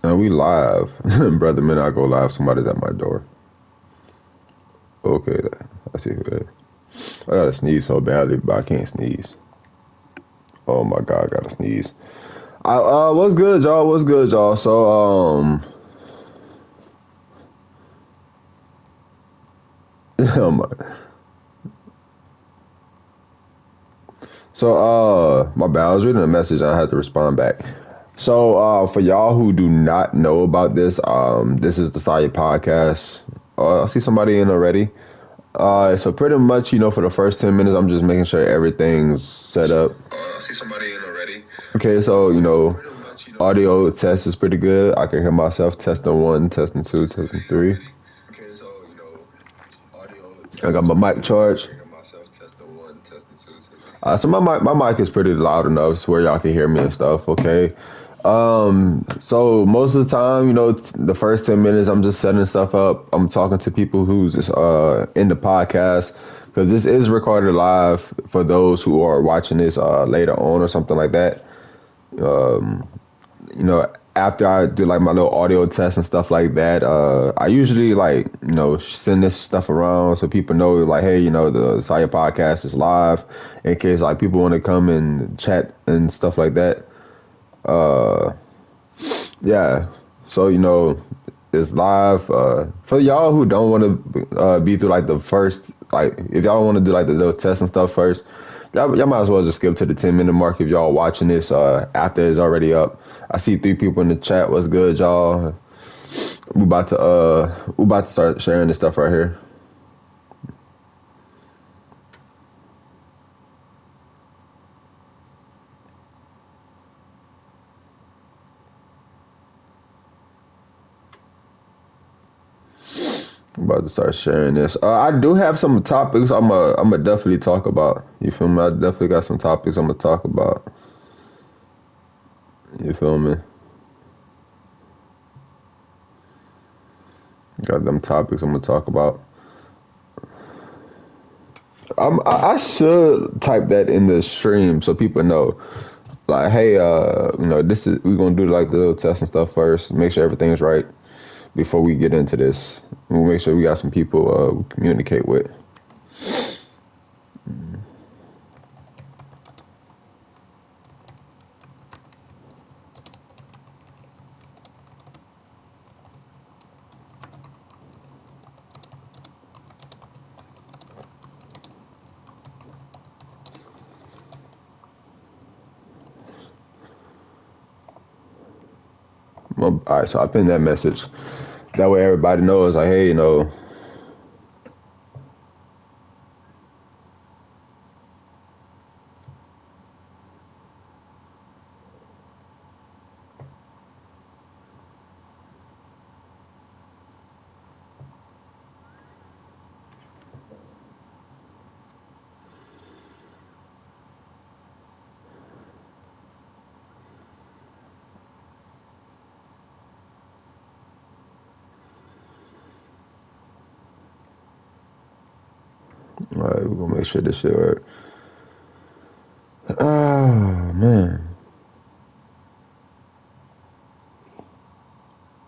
And we live. Brother, man, I go live. Somebody's at my door. Okay, I see who that is. I gotta sneeze so badly, but I can't sneeze. Oh my god, I gotta sneeze. What's good, y'all? What's good, y'all? Oh my, my bad. I was reading a message. I had to respond back. So, for y'all who do not know about this, this is the Siah podcast. I see somebody in already. So pretty much, for the first 10 minutes, I'm just making sure everything's set up. I see somebody in already. Okay, so, audio test is pretty good. I can hear myself testing 1, testing 2, testing 3. Okay, so, audio test. I got my mic charged. So my mic is pretty loud enough so where y'all can hear me and stuff. Okay. So most of the time, the first 10 minutes, I'm just setting stuff up. I'm talking to people who's just, in the podcast because this is recorded live for those who are watching this, later on or something like that. After I do like my little audio test and stuff like that, I usually send this stuff around so people know like, hey, the Siah podcast is live in case like people want to come and chat and stuff like that. Yeah. So, it's live. For y'all who don't want to be through like the first, like if y'all want to do like the little test and stuff first, y'all might as well just skip to the 10-minute mark if y'all watching this after it's already up. I see 3 people in the chat. What's good, y'all? We about to start sharing this stuff right here. About to start sharing this. I do have some topics I'm definitely talk about. You feel me? I definitely got some topics I'm gonna talk about. You feel me? Got them topics I'm gonna talk about. I should type that in the stream so people know. Like, hey, this is we're gonna do like the little test and stuff first. Make sure everything's right before we get into this. We'll make sure we got some people we communicate with. All right, so I pinned that message. That way everybody knows, like, hey, all right, we're gonna make sure this shit work. Oh man,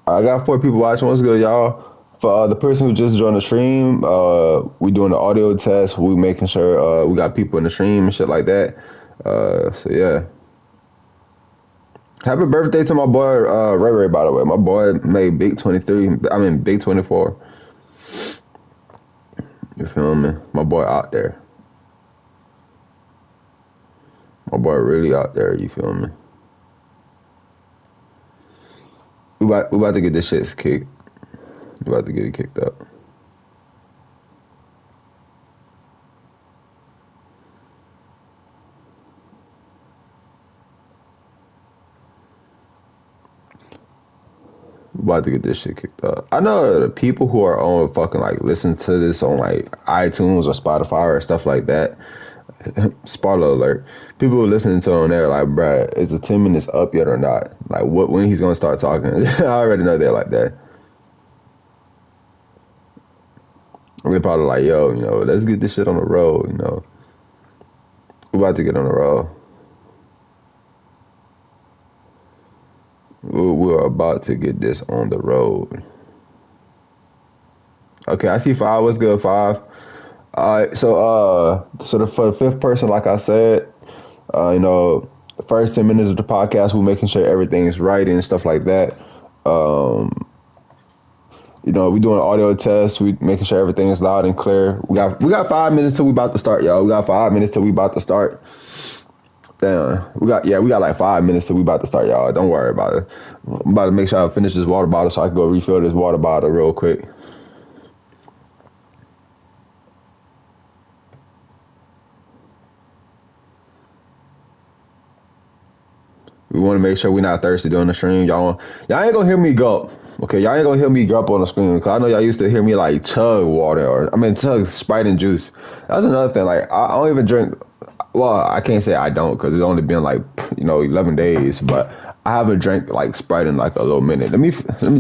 I got 4 people watching. What's good, y'all? For the person who just joined the stream, we doing the audio test. We making sure we got people in the stream and shit like that. So yeah. Happy birthday to my boy Ray Ray, by the way. My boy made Big 23. I mean Big 24. You feel me? My boy out there. My boy really out there. You feel me? We about to get this shit kicked. We about to get it kicked up. We about to get this shit kicked up. I know the people who are on fucking like listen to this on like iTunes or Spotify or stuff like that. Spoiler alert. People who listening to on there like, bruh, is the 10 minutes up yet or not? Like, when he's gonna start talking? I already know they're like that. They're probably like, yo, let's get this shit on the road. We about to get on the road. We're about to get this on the road. Okay, I see 5. What's good, 5? All right, so for the fifth person, like I said, the first 10 minutes of the podcast, we're making sure everything's right and stuff like that. We doing audio tests. We making sure everything is loud and clear. We got 5 minutes till we about to start, y'all. We got 5 minutes till we about to start. Damn, we got like 5 minutes till we about to start, y'all. Don't worry about it. I'm about to make sure I finish this water bottle so I can go refill this water bottle real quick. We want to make sure we're not thirsty during the stream. Y'all ain't gonna hear me gulp. Okay, y'all ain't gonna hear me gulp on the screen. Cause I know y'all used to hear me like chug water chug Sprite and juice. That's another thing. Like I don't even drink. Well, I can't say I don't because it's only been like 11 days. But I haven't drank like Sprite in like a little minute. Let me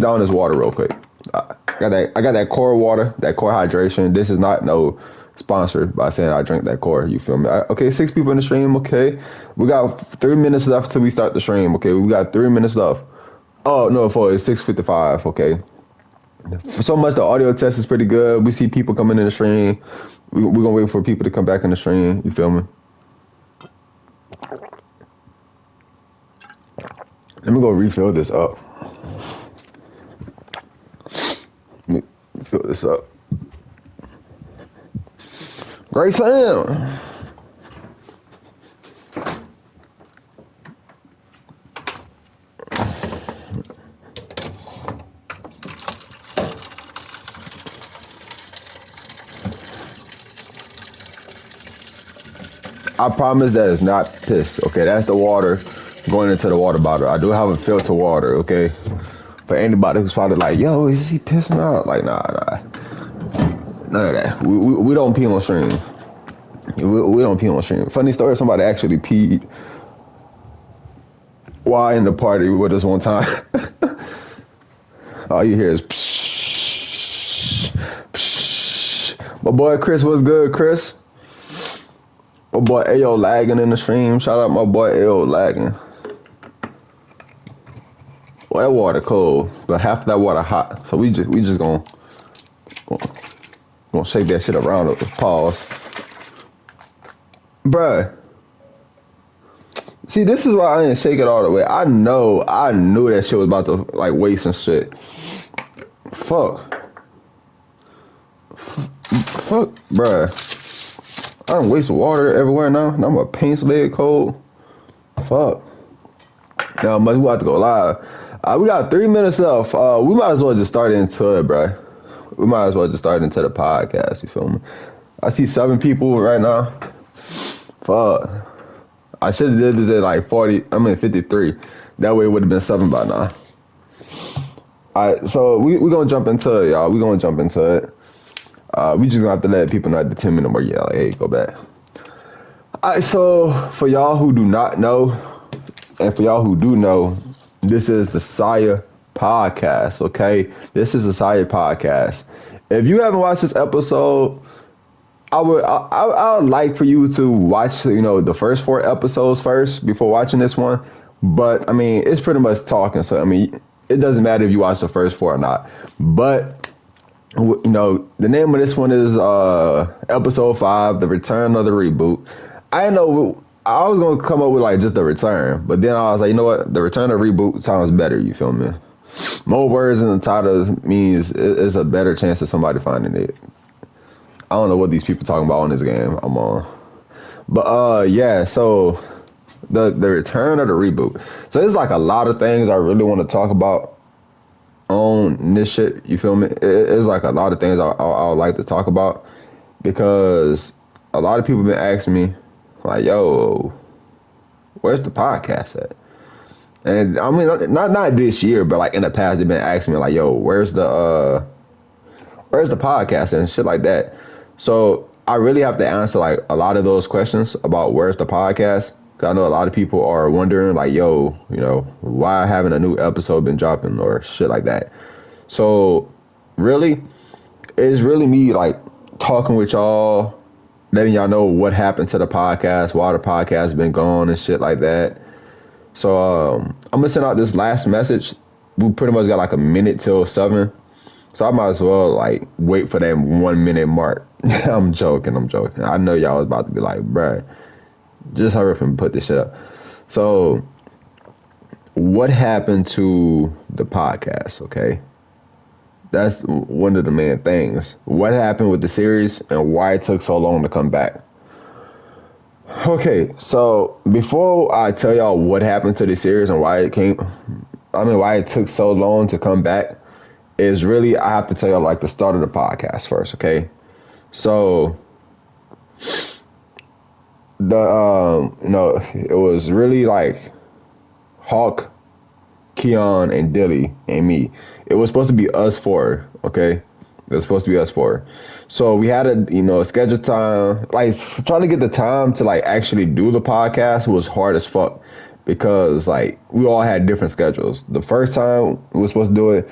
down this water real quick. I got that core water, that core hydration. This is not no sponsored by saying I drink that core. You feel me? Okay, 6 people in the stream. Okay, we got 3 minutes left till we start the stream. Okay, we got 3 minutes left. Oh no, it's 6:55. Okay, for so much the audio test is pretty good. We see people coming in the stream. We're gonna wait for people to come back in the stream. You feel me? Let me go refill this up. Let me fill this up. Great sound. I promise that it's not piss. Okay, that's the water going into the water bottle. I do have a filter water. Okay, for anybody who's probably like, yo, is he pissing out? Like, nah. None of that. We don't pee on stream. We don't pee on stream. Funny story, somebody actually peed while in the party with us one time. All you hear is psh, psh. My boy Chris, what's good, Chris? My boy Ayo lagging in the stream. Shout out my boy Ayo lagging. Well, that water cold, but half of that water hot. So we just gonna shake that shit around. Pause. Bruh. See, this is why I didn't shake it all the way. I knew that shit was about to like waste and shit. Fuck, bruh. I don't waste water everywhere now. Now my paint's leg cold. Fuck. Now we have to go live. We got 3 minutes left. We might as well just start into it, bruh. We might as well just start into the podcast. You feel me? I see 7 people right now. Fuck. I should have did this at like 53. That way it would have been 7 by now. Alright, so we gonna jump into it, y'all. We gonna jump into it. We just gonna have to let people know at the 10-minute mark. Yeah, like, hey, go back. Alright, so for y'all who do not know, and for y'all who do know, this is the Siah podcast, okay? This is the Siah podcast. If you haven't watched this episode, I would like for you to watch, the first 4 episodes first before watching this one. But, it's pretty much talking. So, it doesn't matter if you watch the first 4 or not. But, the name of this one is episode 5, The Return of the Reboot. I know I was going to come up with, like, just The Return. But then I was like, you know what? The Return of the Reboot sounds better, you feel me? More words in the title means it's a better chance of somebody finding it. I don't know what these people talking about on this game I'm on. But, yeah, so the return of the reboot. So there's like a lot of things I really want to talk about on this shit. You feel me? It's like a lot of things I would like to talk about because a lot of people been asking me like, yo, where's the podcast at? And not this year, but like in the past, they've been asking me like, yo, where's the podcast and shit like that. So I really have to answer like a lot of those questions about where's the podcast. Cause I know a lot of people are wondering like, yo, why haven't a new episode been dropping or shit like that. So really, it's really me like talking with y'all, letting y'all know what happened to the podcast, why the podcast been gone and shit like that. So I'm gonna send out this last message. We pretty much got like a minute till 7. So I might as well like wait for that 1 minute mark. I'm joking. I know y'all was about to be like, bruh, just hurry up and put this shit up. So what happened to the podcast? Okay. That's one of the main things. What happened with the series and why it took so long to come back? Okay, so before I tell y'all what happened to the series and why it took so long to come back, is really I have to tell y'all like the start of the podcast first, okay? So it was really like Hawk, Keon, and Dilly and me. It was supposed to be us four, okay? It was supposed to be us four. So we had a schedule time. Like trying to get the time to like actually do the podcast was hard as fuck because like we all had different schedules. The first time we were supposed to do it,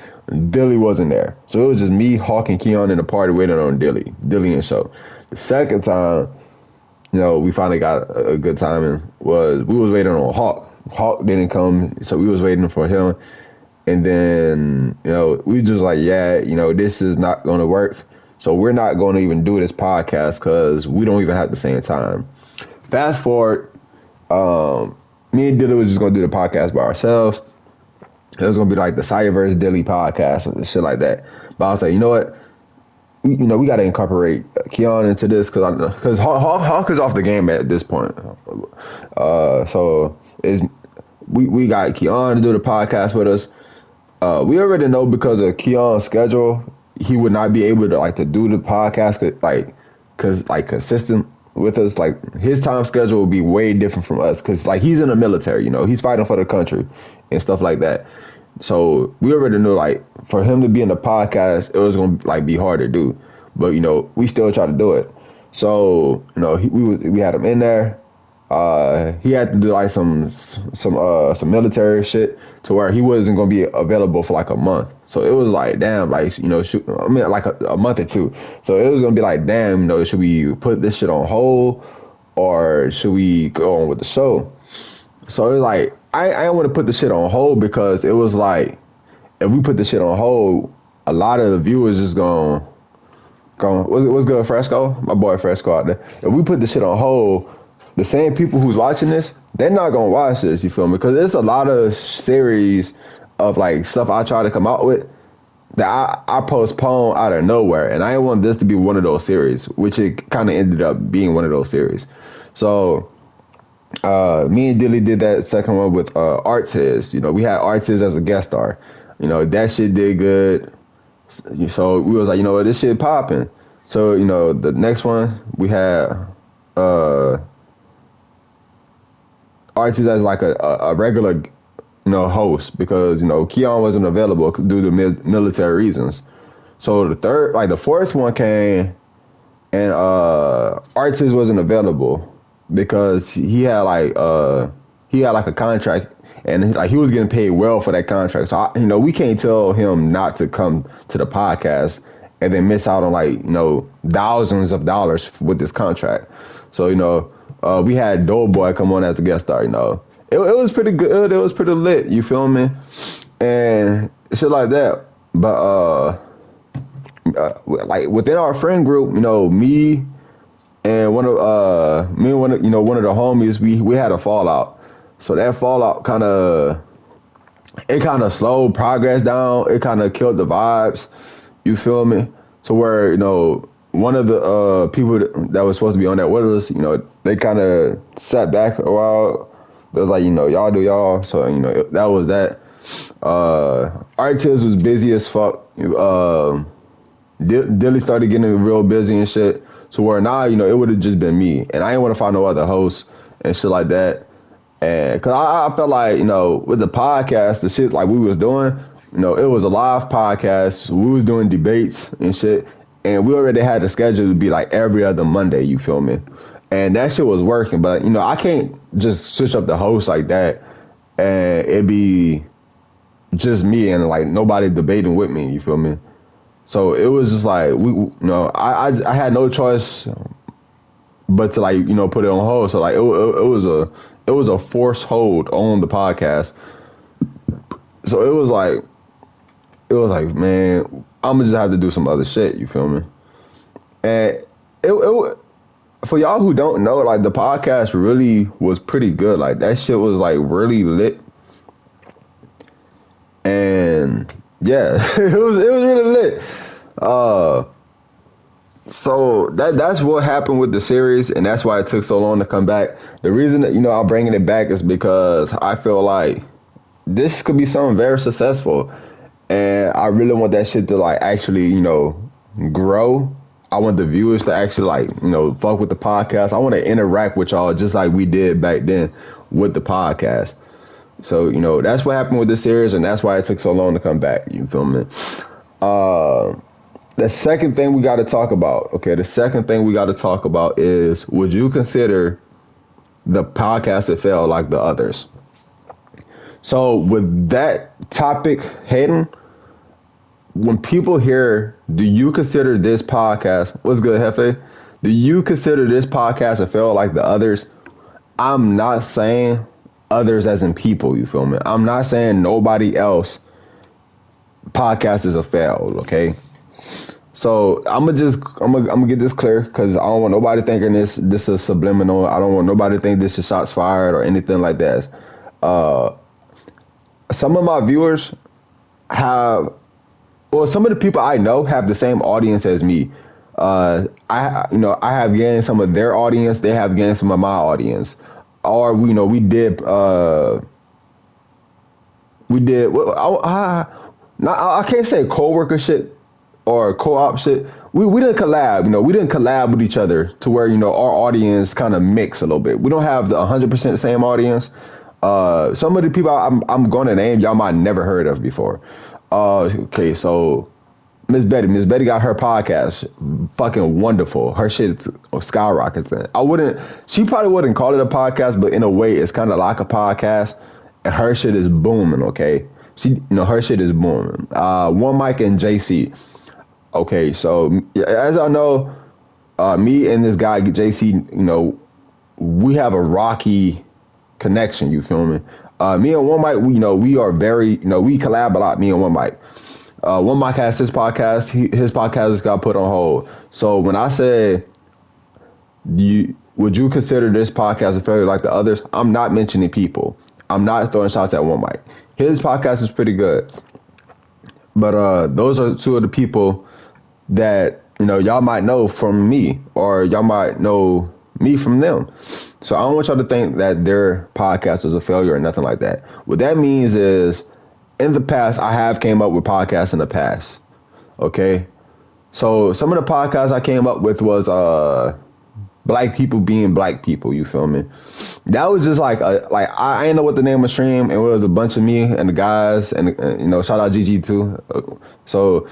Dilly wasn't there. So it was just me, Hawk, and Keon in the party waiting on Dilly and show. The second time, we finally got a good timing was we was waiting on Hawk. Hawk didn't come, so we was waiting for him. And then, we just like, this is not going to work. So we're not going to even do this podcast because we don't even have the same time. Fast forward, me and Dilly was just going to do the podcast by ourselves. It was going to be like the Siah versus Dilly podcast and shit like that. But I was like, you know what? We got to incorporate Keon into this because Hawk is off the game at this point. So we got Keon to do the podcast with us. We already know because of Keon's schedule, he would not be able to do the podcast consistent with us. Like his time schedule would be way different from us because like he's in the military, he's fighting for the country and stuff like that. So we already knew like for him to be in the podcast, it was gonna be hard to do, but we still try to do it. So we had him in there. He had to do like some military shit to where he wasn't gonna be available for like a month. So it was like, damn, like like a month or two. So it was gonna be like, damn, should we put this shit on hold or should we go on with the show? So it was like I didn't want to put the shit on hold because it was like if we put the shit on hold, a lot of the viewers just gonna what's good, Fresco? My boy Fresco out there. If we put the shit on hold, the same people who's watching this, they're not gonna watch this, you feel me? Because there's a lot of series of like stuff I try to come out with that I postpone out of nowhere, and I didn't want this to be one of those series, which it kind of ended up being one of those series. So me and Dilly did that second one with Artiz. We had Artiz as a guest star. That shit did good. So we was like, what, this shit popping. So the next one we had Artiz as like a regular host because Keon wasn't available due to military reasons. So the fourth one came and Artiz wasn't available because he had like a contract and like he was getting paid well for that contract. So we can't tell him not to come to the podcast and then miss out on like thousands of dollars with this contract. So we had Doughboy come on as a guest star. It was pretty good. It was pretty lit. You feel me? And shit like that. But like within our friend group, me and one of the homies, we had a fallout. So that fallout kind of slowed progress down. It kind of killed the vibes. You feel me? So where one of the people that was supposed to be on that with us, they kind of sat back a while. They was like, y'all do y'all. So that was that. Artiz was busy as fuck. Dilly started getting real busy and shit. So where now, it would have just been me. And I didn't want to find no other hosts and shit like that. And cause I felt like, with the podcast, the shit like we was doing, it was a live podcast. We was doing debates and shit. And we already had the schedule to be like every other Monday, you feel me? And that shit was working. But, I can't just switch up the host like that and it be just me and like nobody debating with me, you feel me? So it was just like I had no choice but to like put it on hold. So like it it was a forced hold on the podcast. So it was like, man, I'm gonna just have to do some other shit. You feel me? And it for y'all who don't know, like the podcast really was pretty good. Like that shit was like really lit. And yeah, it was really lit. So that's what happened with the series, and that's why it took so long to come back. The reason that I'm bringing it back is because I feel like this could be something very successful, and I really want that shit to like actually grow. I want the viewers to actually like fuck with the podcast. I want to interact with y'all just like we did back then with the podcast. So that's what happened with this series, and that's why it took so long to come back. You feel me? The second thing we got to talk about, is, would you consider the podcast to fail like the others? So with that topic hidden, when people hear, do you consider this podcast, what's good, Hefe? Do you consider this podcast to fail like the others? I'm not saying others as in people, you feel me? I'm not saying nobody else podcast is a fail, okay? So I'm gonna get this clear, because I don't want nobody thinking this is subliminal. I don't want nobody to think this is shots fired or anything like that. Some of my viewers some of the people I know have the same audience as me. I have gained some of their audience. They have gained some of my audience. Or we did I can't say co-worker shit or co-op shit. We didn't collab, we didn't collab with each other to where, our audience kind of mix a little bit. We don't have the 100% same audience. Some of the people I'm going to name, y'all might never heard of before. Okay, so Miss Betty got her podcast, fucking wonderful. Her shit skyrockets. She probably wouldn't call it a podcast, but in a way, it's kind of like a podcast. And her shit is booming. Okay, her shit is booming. One Mic and JC. Okay, so as I know, me and this guy JC, we have a rocky connection. You feel me? Me and One Mic, we are very, we collab a lot. Me and One Mic. One Mic has his podcast. His podcast just got put on hold. So when I said, would you consider this podcast a failure like the others? I'm not mentioning people. I'm not throwing shots at One Mic. His podcast is pretty good. But those are two of the people that y'all might know from me, or y'all might know me from them. So I don't want y'all to think that their podcast is a failure or nothing like that. What that means is, in the past, I have came up with podcasts in the past. Okay, so some of the podcasts I came up with was black people being black people. You feel me? That was just like I didn't know what the name of the stream. It was a bunch of me and the guys, and shout out GG too. So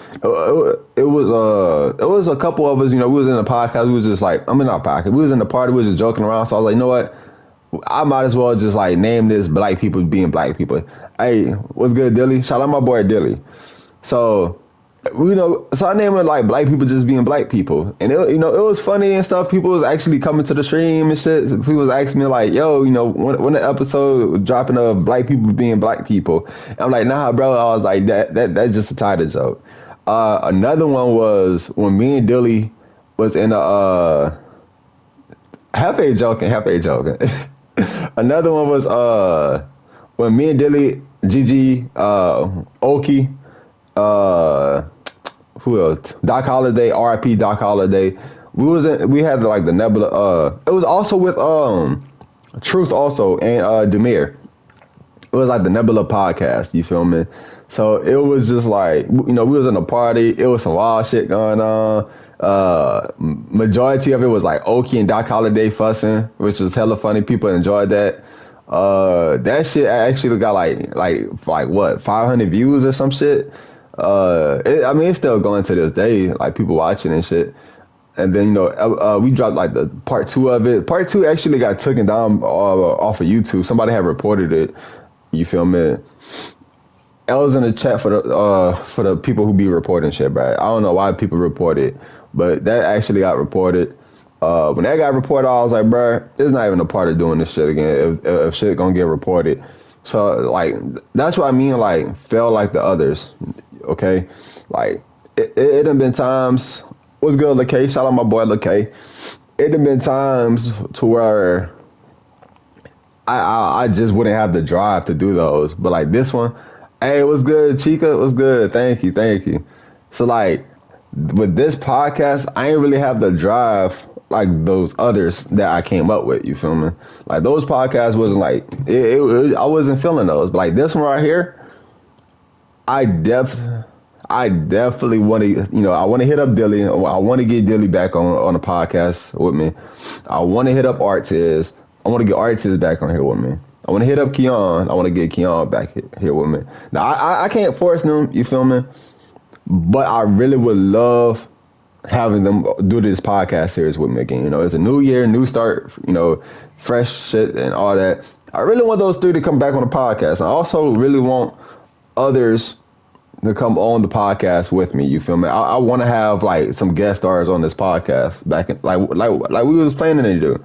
it was a couple of us. We was in the podcast. We was just like, I'm in our podcast. We was in the party. We was just joking around. So I was like, you know what? I might as well just like name this black people being black people. Hey, what's good, Dilly? Shout out my boy Dilly. So, so I named it like black people just being black people. And it was funny and stuff. People was actually coming to the stream and shit. People was asking me like, yo, when the episode dropping of black people being black people. And I'm like, nah, bro. I was like, that's just a title joke. Another one was when me and Dilly was in a, half a joking. Another one was when me and Dilly, GG, Oki, who else? Doc Holliday, RIP Doc Holliday. We had like the Nebula. It was also with Truth also and Demir. It was like the Nebula podcast. You feel me? So it was just like we was in a party. It was some wild shit going on. Majority of it was like Oki and Doc Holliday fussing, which was hella funny. People enjoyed that. That shit actually got like what, 500 views or some shit. It's still going to this day, like people watching and shit. And then we dropped like the part 2 of it. Part 2 actually got taken down off of YouTube. Somebody had reported it. You feel me? I was in the chat for the people who be reporting shit, bro. I don't know why people report it, but that actually got reported. When that got reported, I was like, bruh, it's not even a part of doing this shit again if shit gonna get reported. So, like, that's what I mean, like, fail like the others, okay? Like, it done been times, what's good, LaK? Shout out my boy, LaK. It done been times to where I just wouldn't have the drive to do those. But, like, this one, hey, what's good, Chica? What's good? Thank you. So, like, with this podcast, I ain't really have the drive like those others that I came up with. You feel me? Like those podcasts wasn't like I wasn't feeling those. But like this one right here, I definitely want to. I want to hit up Dilly. I want to get Dilly back on the podcast with me. I want to hit up Artiz. I want to get Artiz back on here with me. I want to hit up Keon. I want to get Keon back here with me. Now I can't force them. You feel me? But I really would love having them do this podcast series with me again. It's a new year, new start, fresh shit and all that. I really want those three to come back on the podcast. I also really want others to come on the podcast with me. You feel me? I want to have like some guest stars on this podcast back in, like we was planning to do.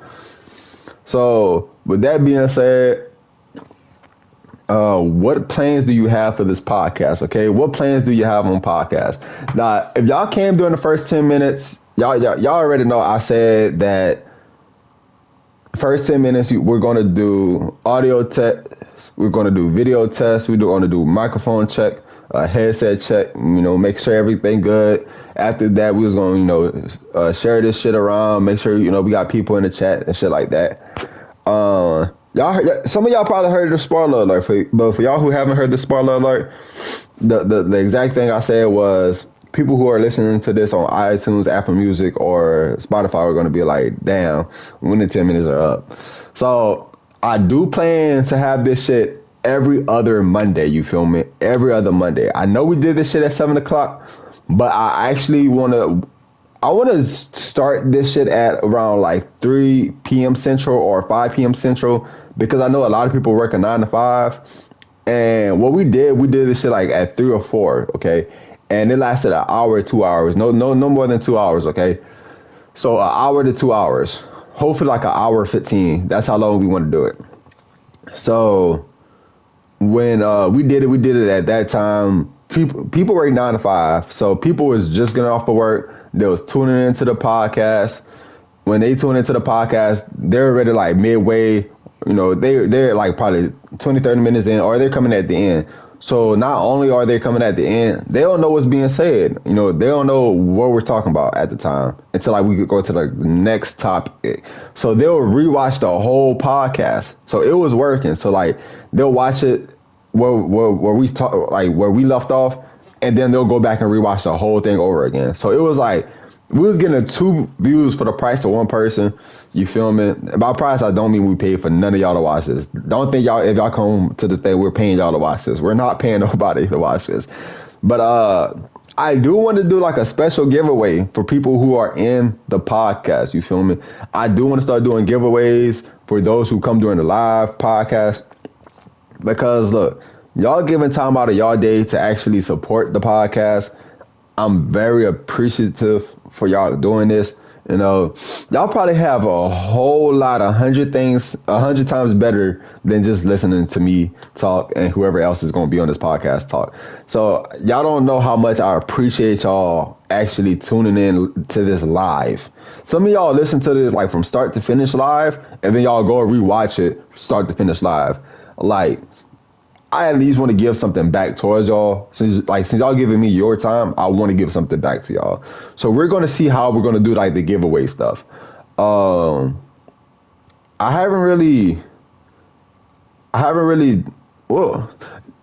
So with that being said, what plans do you have for this podcast? Okay, what plans do you have on podcast? Now, if y'all came during the first 10 minutes, y'all already know I said that first 10 minutes we're going to do audio tests, we're going to do video tests, we're going to do microphone check, headset check, make sure everything good. After that, we was going to share this shit around, make sure we got people in the chat and shit like that. Some of y'all probably heard the spoiler alert, but for y'all who haven't heard the spoiler alert, the exact thing I said was people who are listening to this on iTunes, Apple Music, or Spotify are going to be like, damn, when the 10 minutes are up. So I do plan to have this shit every other Monday, you feel me? Every other Monday. I know we did this shit at 7 o'clock, but I actually want to start this shit at around like 3 p.m. Central or 5 p.m. Central, because I know a lot of people work a 9 to 5. And what we did this shit like at 3 or 4, okay? And it lasted an hour, 2 hours. No more than 2 hours, okay? So an hour to 2 hours. Hopefully like an hour 15. That's how long we want to do it. So when we did it at that time, people work 9 to 5. So people was just getting off of work. They was tuning into the podcast. When they tune into the podcast, they're already like midway, they're like probably 20, 30 minutes in, or they're coming at the end. So not only are they coming at the end, they don't know what's being said. They don't know what we're talking about at the time until like we could go to the next topic. So they'll rewatch the whole podcast. So it was working. So like they'll watch it where we talk, like where we left off, and then they'll go back and rewatch the whole thing over again. So it was like we was getting 2 views for the price of 1 person. You feel me? By price, I don't mean we paid for none of y'all to watch this. Don't think if y'all come to the thing, we're paying y'all to watch this. We're not paying nobody to watch this. But I do want to do like a special giveaway for people who are in the podcast. You feel me? I do want to start doing giveaways for those who come during the live podcast. Because look, y'all giving time out of y'all day to actually support the podcast. I'm very appreciative for y'all doing this. Y'all probably have a whole lot, 100 things, 100 times better than just listening to me talk and whoever else is going to be on this podcast talk. So y'all don't know how much I appreciate y'all actually tuning in to this live. Some of y'all listen to this like from start to finish live, and then y'all go and rewatch it start to finish live. Like, I at least want to give something back towards y'all. Since y'all giving me your time, I want to give something back to y'all. So we're going to see how we're going to do like the giveaway stuff. I haven't really, well,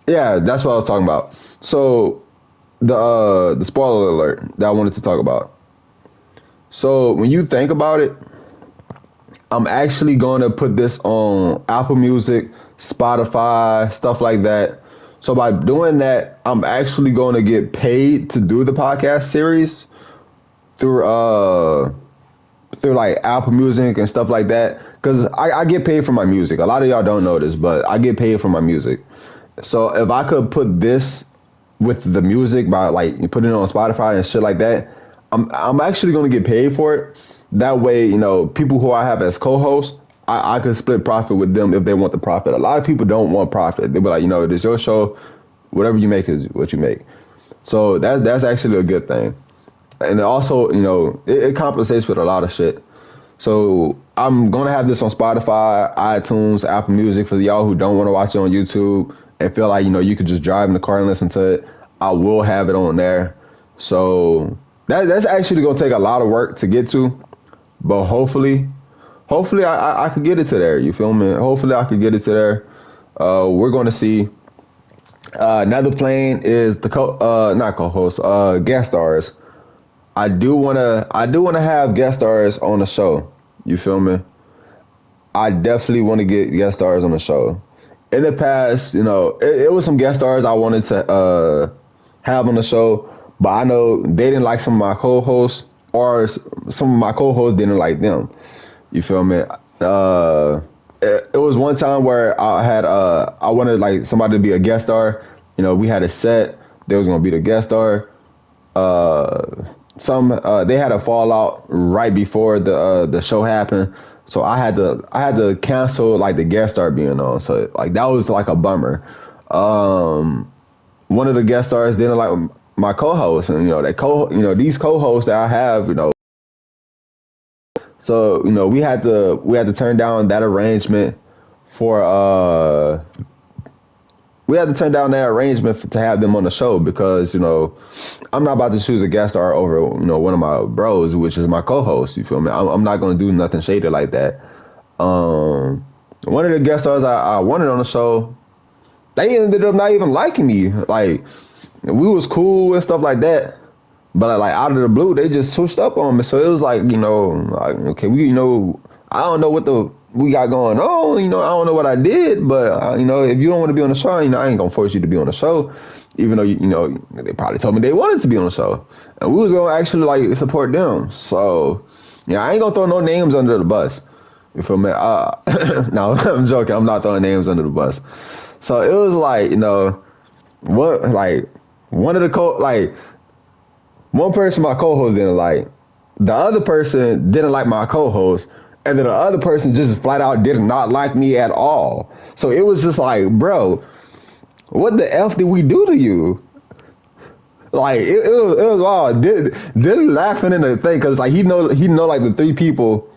yeah, that's what I was talking about. So the spoiler alert that I wanted to talk about. So when you think about it, I'm actually going to put this on Apple Music, Spotify, stuff like that. So by doing that, I'm actually going to get paid to do the podcast series through like Apple Music and stuff like that. Because I get paid for my music. A lot of y'all don't know this, but I get paid for my music. So if I could put this with the music by like putting it on Spotify and shit like that, I'm actually gonna get paid for it. That way, people who I have as co-hosts, I could split profit with them if they want the profit. A lot of people don't want profit. They be like, it's your show. Whatever you make is what you make. So that's actually a good thing. And also, it compensates with a lot of shit. So I'm going to have this on Spotify, iTunes, Apple Music for y'all who don't want to watch it on YouTube and feel like, you could just drive in the car and listen to it. I will have it on there. So that's actually going to take a lot of work to get to. But hopefully I could get it to there. You feel me? Hopefully I could get it to there. We're going to see. Another plan is the not co-host, guest stars. I do wanna have guest stars on the show. You feel me? I definitely want to get guest stars on the show. In the past, it was some guest stars I wanted to have on the show, but I know they didn't like some of my co-hosts, or some of my co-hosts didn't like them. You feel me? It was one time where I wanted like somebody to be a guest star. We had a set. They was gonna be the guest star. They had a fallout right before the show happened, so I had to cancel like the guest star being on. So like that was like a bummer. One of the guest stars didn't like my co-host, and these co-hosts that I have, so we had to turn down that arrangement for to have them on the show because I'm not about to choose a guest star over one of my bros, which is my co-host. You feel me? I'm not gonna do nothing shady like that. One of the guest stars I wanted on the show, they ended up not even liking me. Like we was cool and stuff like that, but like out of the blue they just switched up on me. So it was like like, okay, I don't know what we got going on, I don't know what I did, but if you don't want to be on the show, I ain't gonna force you to be on the show, even though they probably told me they wanted to be on the show, and we was gonna actually like support them. So I ain't gonna throw no names under the bus. You feel me? No, I'm joking. I'm not throwing names under the bus. So it was like what like one of the one person my co-host didn't like, the other person didn't like my co-host. And then the other person just flat out did not like me at all. So it was just like, bro, what the F did we do to you? Like, it was wild. Did laughing in the thing, because like he know like the three people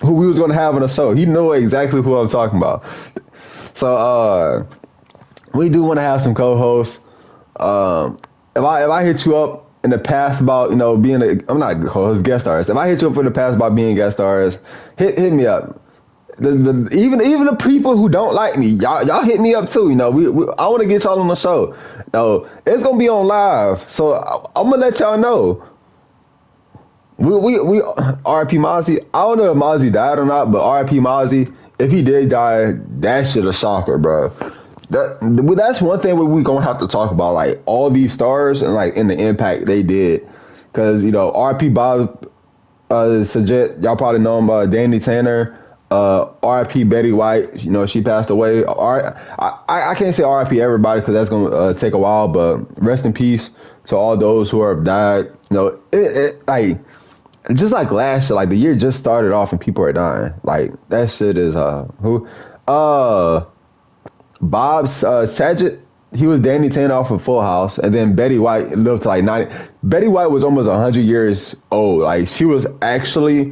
who we was going to have on the show. He know exactly who I'm talking about. So we do want to have some co-hosts. If I hit you up in the past about being I'm not co-host, guest stars. If I hit you up in the past about being guest stars, hit me up. Even the people who don't like me, y'all hit me up too. I want to get y'all on the show. It's gonna be on live, so I'm gonna let y'all know. We R.I.P. Mozzie. I don't know if Mozzie died or not, but R.I.P. Mozzie. If he did die, that shit a shocker, bro. That's one thing we gonna have to talk about, like all these stars and like in the impact they did, because R.I.P. Bob Saget, y'all probably know him, Danny Tanner, R.I.P. Betty White, she passed away. I can't say R.I.P. everybody because that's gonna take a while, but rest in peace to all those who have died. Like just like last year, like the year just started off and people are dying. Like that shit is Bob Saget, he was Danny Tanner off of Full House, and then Betty White lived to like 90. Betty White was almost 100 years old. Like she was actually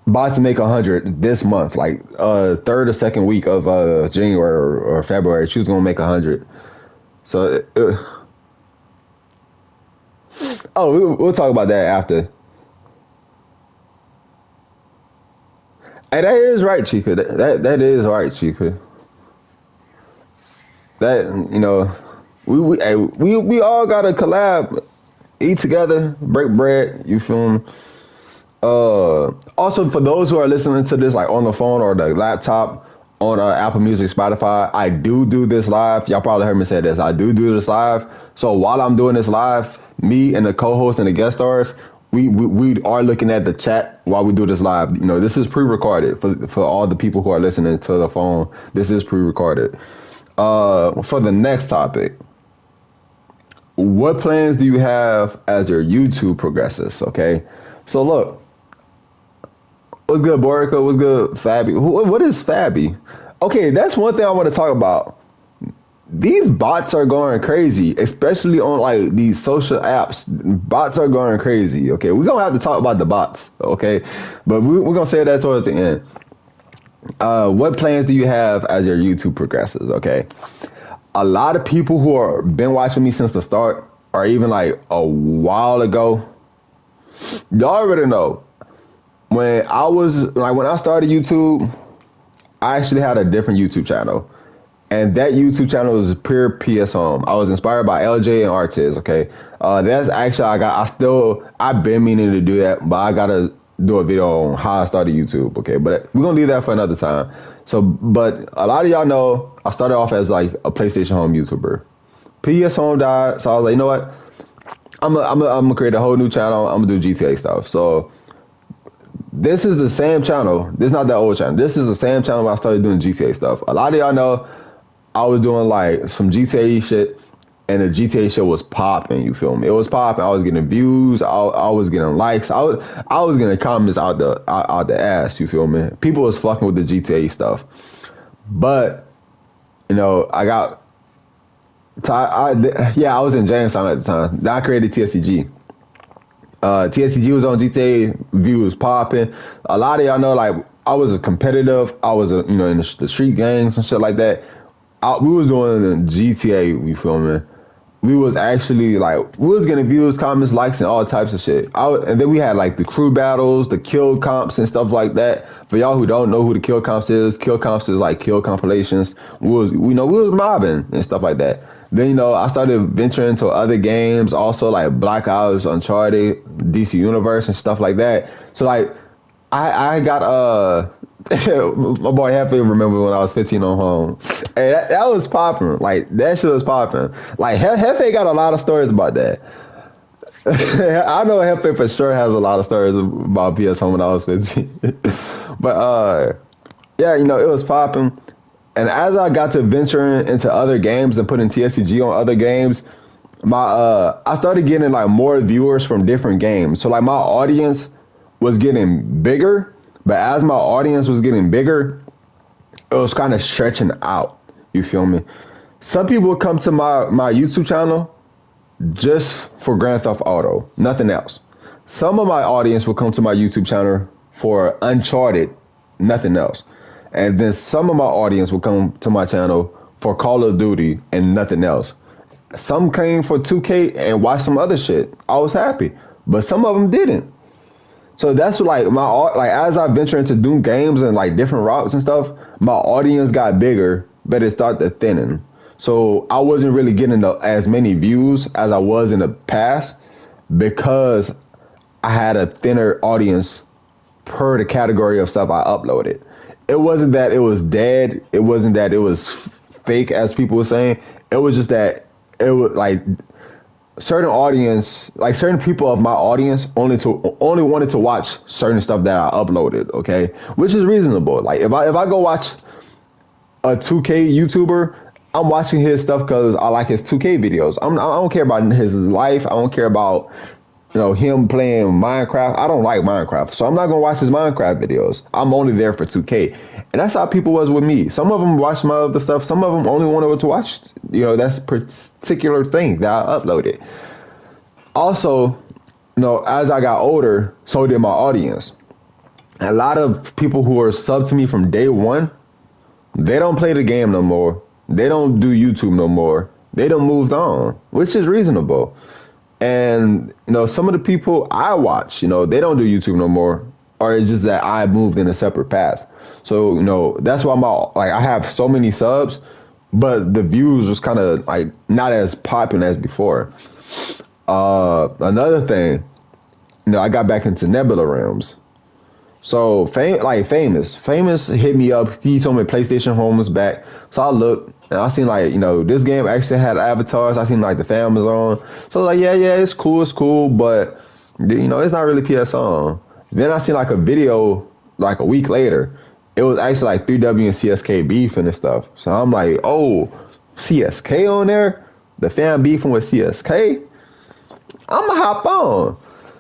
about to make 100 this month, like third or second week of January or February. She was gonna make 100. So we'll talk about that after. Hey, that is right, Chica. That is right, Chica. That we all gotta collab, eat together, break bread. You feel me? Also, for those who are listening to this like on the phone or the laptop, on Apple Music, Spotify, I do this live. Y'all probably heard me say this. I do this live. So while I'm doing this live, me and the co-host and the guest stars, we are looking at the chat while we do this live. This is pre-recorded for all the people who are listening to the phone. This is pre-recorded. For the next topic, what plans do you have as your YouTube progresses? Okay, so look, what's good, Boruto? What's good, Fabi? What is Fabi? Okay, that's one thing I want to talk about. These bots are going crazy, especially on like these social apps. Bots are going crazy. Okay, we're gonna have to talk about the bots. Okay, but we're gonna say that towards the end. What plans do you have as your YouTube progresses? Okay, a lot of people who are been watching me since the start, or even like a while ago, y'all already know. When I started YouTube, I actually had a different YouTube channel. And that YouTube channel was pure PS Home. I was inspired by LJ and Artiz, okay? That's actually, I've been meaning to do that, but I gotta do a video on how I started YouTube, okay? But we're gonna leave that for another time. So, but a lot of y'all know I started off as like a PlayStation Home YouTuber. PS Home died, so I was like, you know what? I'm gonna create a whole new channel. I'm gonna do GTA stuff. So, this is the same channel. This is not that old channel. This is the same channel where I started doing GTA stuff. A lot of y'all know I was doing like some GTA shit, and the GTA shit was popping. You feel me? It was popping. I was getting views. I was getting likes. I was getting comments out the ass. You feel me? People was fucking with the GTA stuff, but you know I was in Jamestown at the time. Then I created TSCG. TSCG was on GTA. Views popping. A lot of y'all know like I was a competitive. I was in the street gangs and shit like that. We was doing GTA, you feel me? We was actually like, we was getting views, comments, likes, and all types of shit. And then we had like the crew battles, the kill comps and stuff like that. For y'all who don't know who the kill comps is like kill compilations. We was mobbing and stuff like that. Then, I started venturing into other games, also like Black Ops, Uncharted, DC Universe and stuff like that. So like, I got, my boy Happy remember when I was 15 on home. Hey, that was popping. Like, that shit was popping. Like, Hefe got a lot of stories about that. I know Hefe for sure has a lot of stories about PS Home when I was 15. But, yeah, it was popping. And as I got to venturing into other games and putting TSCG on other games, I started getting, like, more viewers from different games. So, like, my audience was getting bigger. But as my audience was getting bigger, it was kind of stretching out. You feel me? Some people would come to my YouTube channel just for Grand Theft Auto, nothing else. Some of my audience would come to my YouTube channel for Uncharted, nothing else. And then some of my audience would come to my channel for Call of Duty and nothing else. Some came for 2K and watched some other shit. I was happy, but some of them didn't. So that's like as I venture into doing games and like different routes and stuff, my audience got bigger, but it started thinning. So I wasn't really getting as many views as I was in the past because I had a thinner audience per the category of stuff I uploaded. It wasn't that it was dead. It wasn't that it was fake, as people were saying. It was just that it was like certain people of my audience only wanted to watch certain stuff that I uploaded, okay? Which is reasonable. Like if I go watch a 2K YouTuber, I'm watching his stuff because I like his 2K videos. I don't care about his life. I don't care about him playing Minecraft. I don't like Minecraft, so I'm not gonna watch his Minecraft videos. I'm only there for 2K, and that's how people was with me. Some of them watched my other stuff. Some of them only wanted to watch that particular thing that I uploaded. Also, as I got older, so did my audience. A lot of people who are sub to me from day one, they don't play the game no more. They don't do YouTube no more. They done moved on, which is reasonable. And, some of the people I watch, they don't do YouTube no more, or it's just that I moved in a separate path. So, that's why I have so many subs, but the views was kind of like not as popular as before. Another thing, I got back into Nebula Realms. So Famous hit me up. He told me PlayStation Home was back. So I looked and I seen this game actually had avatars. I seen the fam was on. So I was like, yeah, it's cool, but it's not really PS on. Then I seen a video a week later. It was actually 3W and CSK beefing and stuff. So I'm like, oh, CSK on there? the fan beefing with CSK, I'ma hop on.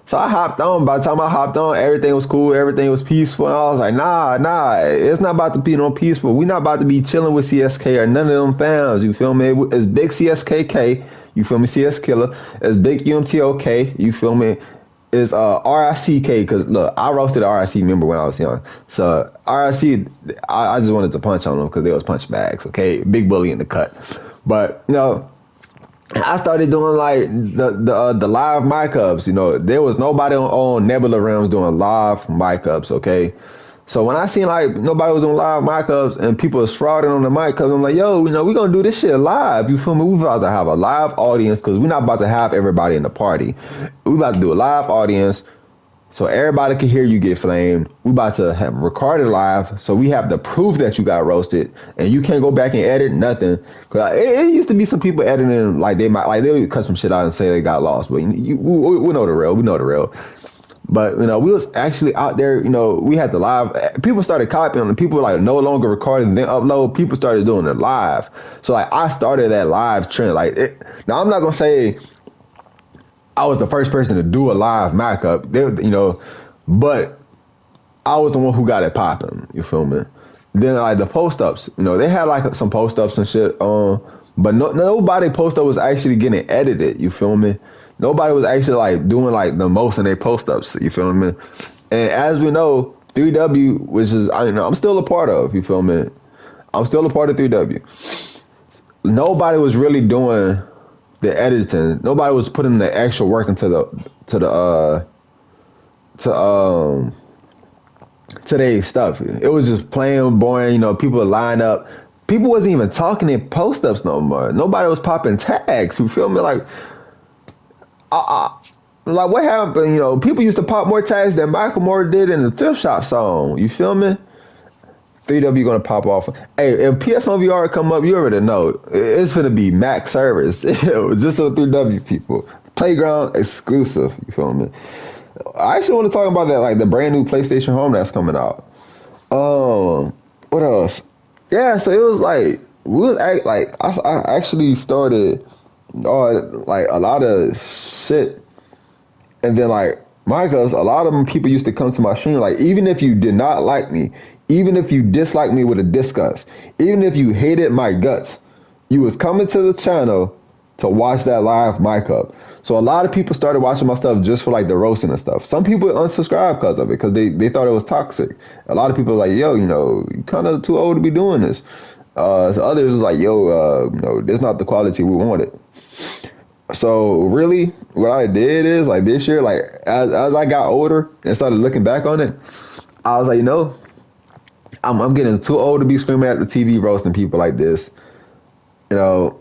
So I hopped on. By the time I hopped on, everything was cool. Everything was peaceful. And I was like, nah. It's not about to be no peaceful. We not about to be chilling with CSK or none of them fans. You feel me? It's big CSKK. You feel me? CS Killer. It's big UMTOK. You feel me? It's RICK. Because, look, I roasted an RIC member when I was young. So RIC, I just wanted to punch on them because they was punch bags. Okay? Big bully in the cut. But, you know, I started doing like the live mic ups. You know, there was nobody on Nebula Realms doing live mic ups. Okay, so when I seen like nobody was doing live mic ups and people was frauding on the mic ups, I'm like, yo, you know, we gonna do this shit live. You feel me? We about to have a live audience because we're not about to have everybody in the party. We about to do a live audience. So everybody can hear you get flamed. We about to have recorded live, so we have the proof that you got roasted, and you can't go back and edit nothing. Cause it used to be some people editing like they would cut some shit out and say they got lost, but we know the real. We know the real. But you know, we was actually out there. You know, we had the live. People started copying, and people were like no longer recording, then upload. People started doing it live. So like I started that live trend. Now I'm not gonna say I was the first person to do a live mic up, you know, but I was the one who got it popping. You feel me? Then like the post ups, you know, they had like some post ups and shit, but nobody post up was actually getting edited. You feel me? Nobody was actually like doing like the most in their post ups. You feel me? And as we know, 3W, which is I'm still a part of. You feel me? I'm still a part of 3W. Nobody was really doing the editing. Nobody was putting the extra work into today's stuff. It was just plain boring. You know, people would line up. People wasn't even talking in post ups no more. Nobody was popping tags. You feel me? Like what happened? You know, people used to pop more tags than Michael Moore did in the thrift shop song. You feel me? 3W gonna pop off. Hey, if PS1 VR come up, you already know it's gonna be max service. Just so 3W people. Playground exclusive. You feel me? I actually want to talk about that, like the brand new PlayStation Home that's coming out. What else? Yeah, so it was like I actually started like a lot of shit, and then like because a lot of them people used to come to my stream, like even if you did not like me, even if you disliked me with a disgust, even if you hated my guts, you was coming to the channel to watch that live mic up. So a lot of people started watching my stuff just for like the roasting and stuff. Some people unsubscribed because of it, because they thought it was toxic. A lot of people were like, yo, you know, you kind of too old to be doing this. So others was like, yo, you know, this is not the quality we wanted. So really, what I did is like this year, like as I got older and started looking back on it, I was like, you know, I'm getting too old to be screaming at the TV roasting people like this. You know,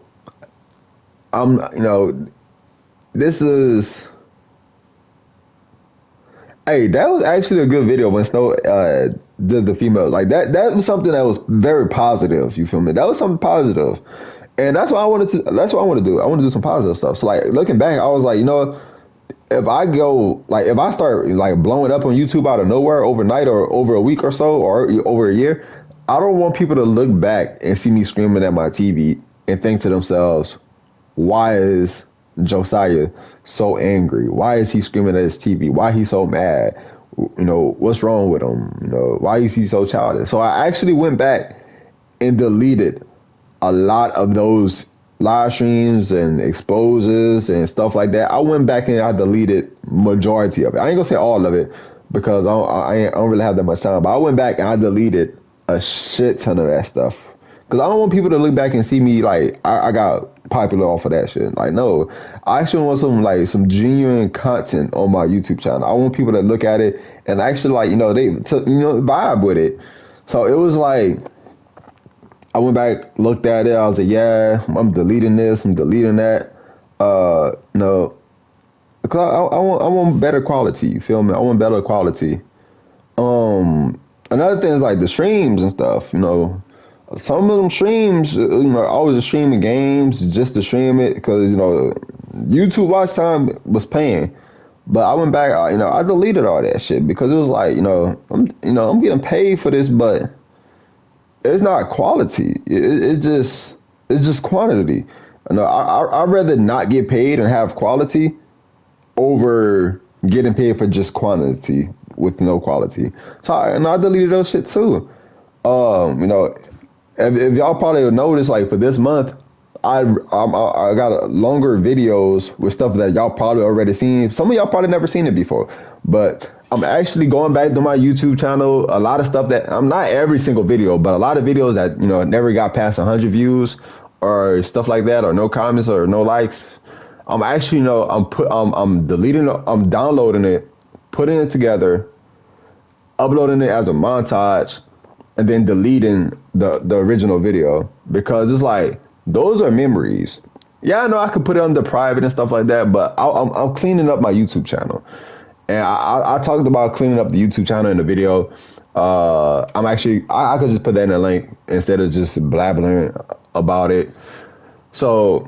this is. Hey, that was actually a good video when Snow did the female. Like that was something that was very positive. You feel me? That was something positive. And that's what I wanted to do. I want to do some positive stuff. So like looking back, I was like, you know, if I start like blowing up on YouTube out of nowhere overnight or over a week or so or over a year, I don't want people to look back and see me screaming at my TV and think to themselves, why is Josiah so angry? Why is he screaming at his TV? Why he's so mad? You know, what's wrong with him? You know, why is he so childish? So I actually went back and deleted a lot of those live streams and exposes and stuff like that. I went back and I deleted majority of it. I ain't gonna say all of it because I don't really have that much time, but I went back and I deleted a shit ton of that stuff because I don't want people to look back and see me like I got popular off of that shit. Like, no, I actually want some genuine content on my YouTube channel. I want people to look at it and actually like, you know, vibe with it. So it was like, I went back, looked at it. I was like, yeah, I'm deleting this. I'm deleting that. No, because I want better quality. You feel me? I want better quality. Another thing is like the streams and stuff. You know, some of them streams, you know, I was just streaming games just to stream it because, you know, YouTube watch time was paying. But I went back, you know, I deleted all that shit because it was like, I'm getting paid for this, but it's not quality. It's just quantity. No, I'd rather not get paid and have quality over getting paid for just quantity with no quality. So I deleted those shit too. You know, if y'all probably noticed, like for this month, I got longer videos with stuff that y'all probably already seen. Some of y'all probably never seen it before, but I'm actually going back to my YouTube channel. A lot of stuff that I'm not every single video, but a lot of videos that never got past 100 views or stuff like that, or no comments or no likes. I'm actually I'm deleting, I'm downloading it, putting it together, uploading it as a montage, and then deleting the original video, because it's like those are memories. Yeah, I know I could put it under private and stuff like that, but I'm cleaning up my YouTube channel, and I talked about cleaning up the YouTube channel in the video. I could just put that in a link instead of just blabbering about it. So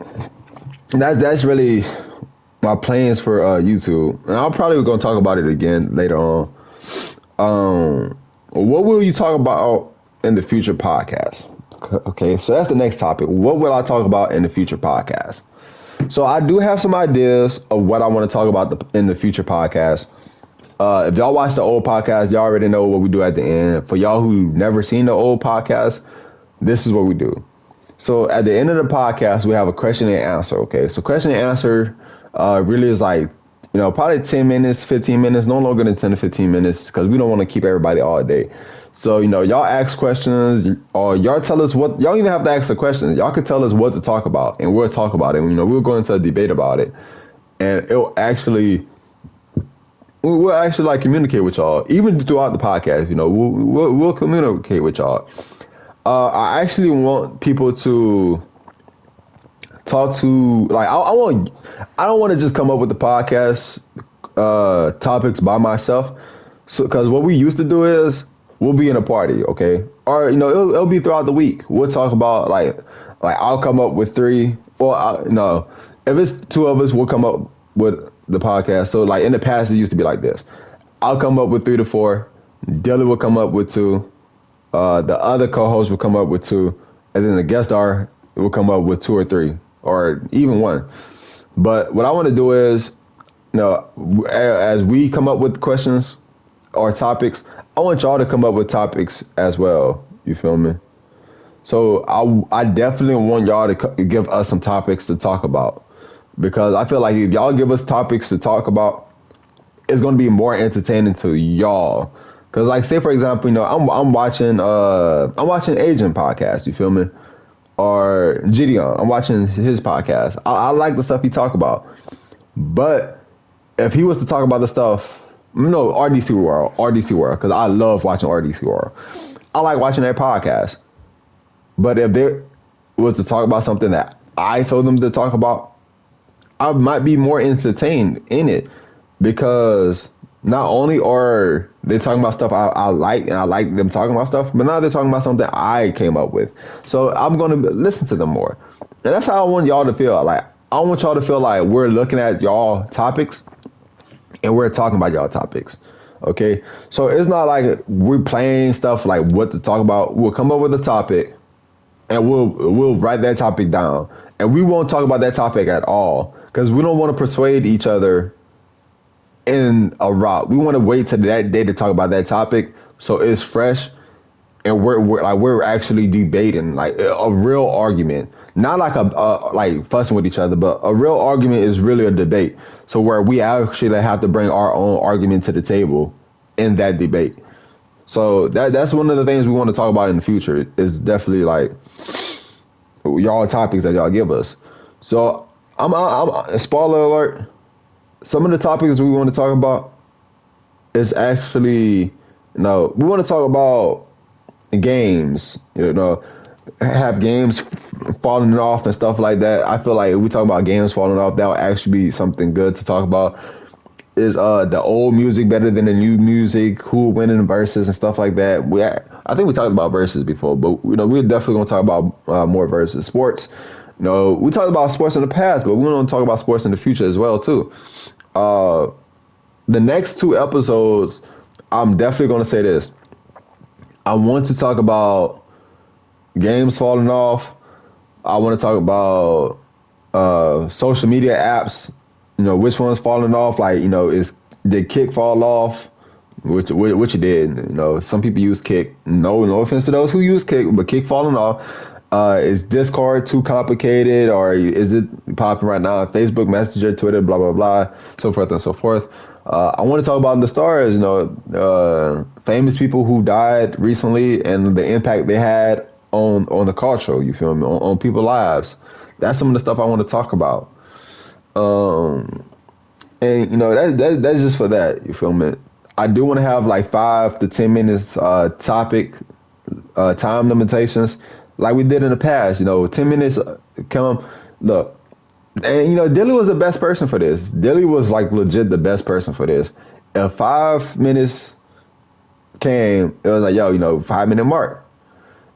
that's really my plans for YouTube, and I'm probably gonna talk about it again later on. What will you talk about in the future podcast? Okay, so that's the next topic. What will I talk about in the future podcast? So I do have some ideas of what I want to talk about in the future podcast. If y'all watch the old podcast, y'all already know what we do at the end. For y'all who never seen the old podcast, this is what we do. So at the end of the podcast, we have a question and answer. Okay, so question and answer really is like, probably 10 minutes, 15 minutes, no longer than 10 to 15 minutes, because we don't want to keep everybody all day. So, y'all ask questions, or y'all tell us what, y'all even have to ask the questions. Y'all can tell us what to talk about, and we'll talk about it. We'll go into a debate about it, and we'll actually like communicate with y'all, even throughout the podcast. We'll communicate with y'all. I actually want people to talk to, like, I don't want to just come up with the podcast topics by myself. So, because what we used to do is we'll be in a party, okay, or it'll be throughout the week. We'll talk about like I'll come up with three, or if it's two of us, we'll come up with the podcast. So like in the past, it used to be like this: I'll come up with 3 to 4, Dylan will come up with 2, the other co-host will come up with 2, and then the guest star will come up with 2 or 3, or even 1. But what I want to do is, as we come up with questions or topics, I want y'all to come up with topics as well. You feel me? So I definitely want y'all to give us some topics to talk about, because I feel like if y'all give us topics to talk about, it's going to be more entertaining to y'all. Because, like, say for example, I'm watching Agent podcast. You feel me? Or Gideon, I'm watching his podcast. I like the stuff he talk about. But if he was to talk about the stuff, RDC World, because I love watching RDC World. I like watching their podcast. But if they was to talk about something that I told them to talk about, I might be more entertained in it, because not only are they talking about stuff I like, and I like them talking about stuff, but now they're talking about something I came up with. So I'm going to listen to them more. And that's how I want y'all to feel. Like, I want y'all to feel like we're looking at y'all topics and we're talking about y'all topics. Okay? So it's not like we're playing stuff like what to talk about. We'll come up with a topic and we'll write that topic down. And we won't talk about that topic at all, because we don't want to persuade each other in a route. We want to wait till that day to talk about that topic, so it's fresh, and we're actually debating, like a real argument, not like like fussing with each other, but a real argument is really a debate. So where we actually have to bring our own argument to the table in that debate. So that's one of the things we want to talk about in the future. Is definitely like y'all topics that y'all give us. So I'm spoiler alert. Some of the topics we want to talk about is actually, we want to talk about games, have games falling off and stuff like that. I feel like if we talk about games falling off, that would actually be something good to talk about. Is the old music better than the new music? Who winning verses and stuff like that? I think we talked about verses before, but we're definitely going to talk about more verses. Sports. We talked about sports in the past, but we're going to talk about sports in the future as well too. The next 2 episodes, I'm definitely going to say this. I want to talk about games falling off. I want to talk about social media apps, which one's falling off. Like, did Kick fall off? Which it did. Some people use Kick. No offense to those who use Kick, but Kick falling off. Is Discord too complicated, or is it popping right now? Facebook Messenger, Twitter, blah blah blah, so forth and so forth. I want to talk about the stars. Famous people who died recently and the impact they had on the culture. You feel me? On people's lives. That's some of the stuff I want to talk about. And that's just for that. You feel me? I do want to have like 5 to 10 minutes topic time limitations, like we did in the past. 10 minutes. Come look, and Dilly was the best person for this. Dilly was like legit the best person for this. If 5 minutes came, it was like, 5-minute mark.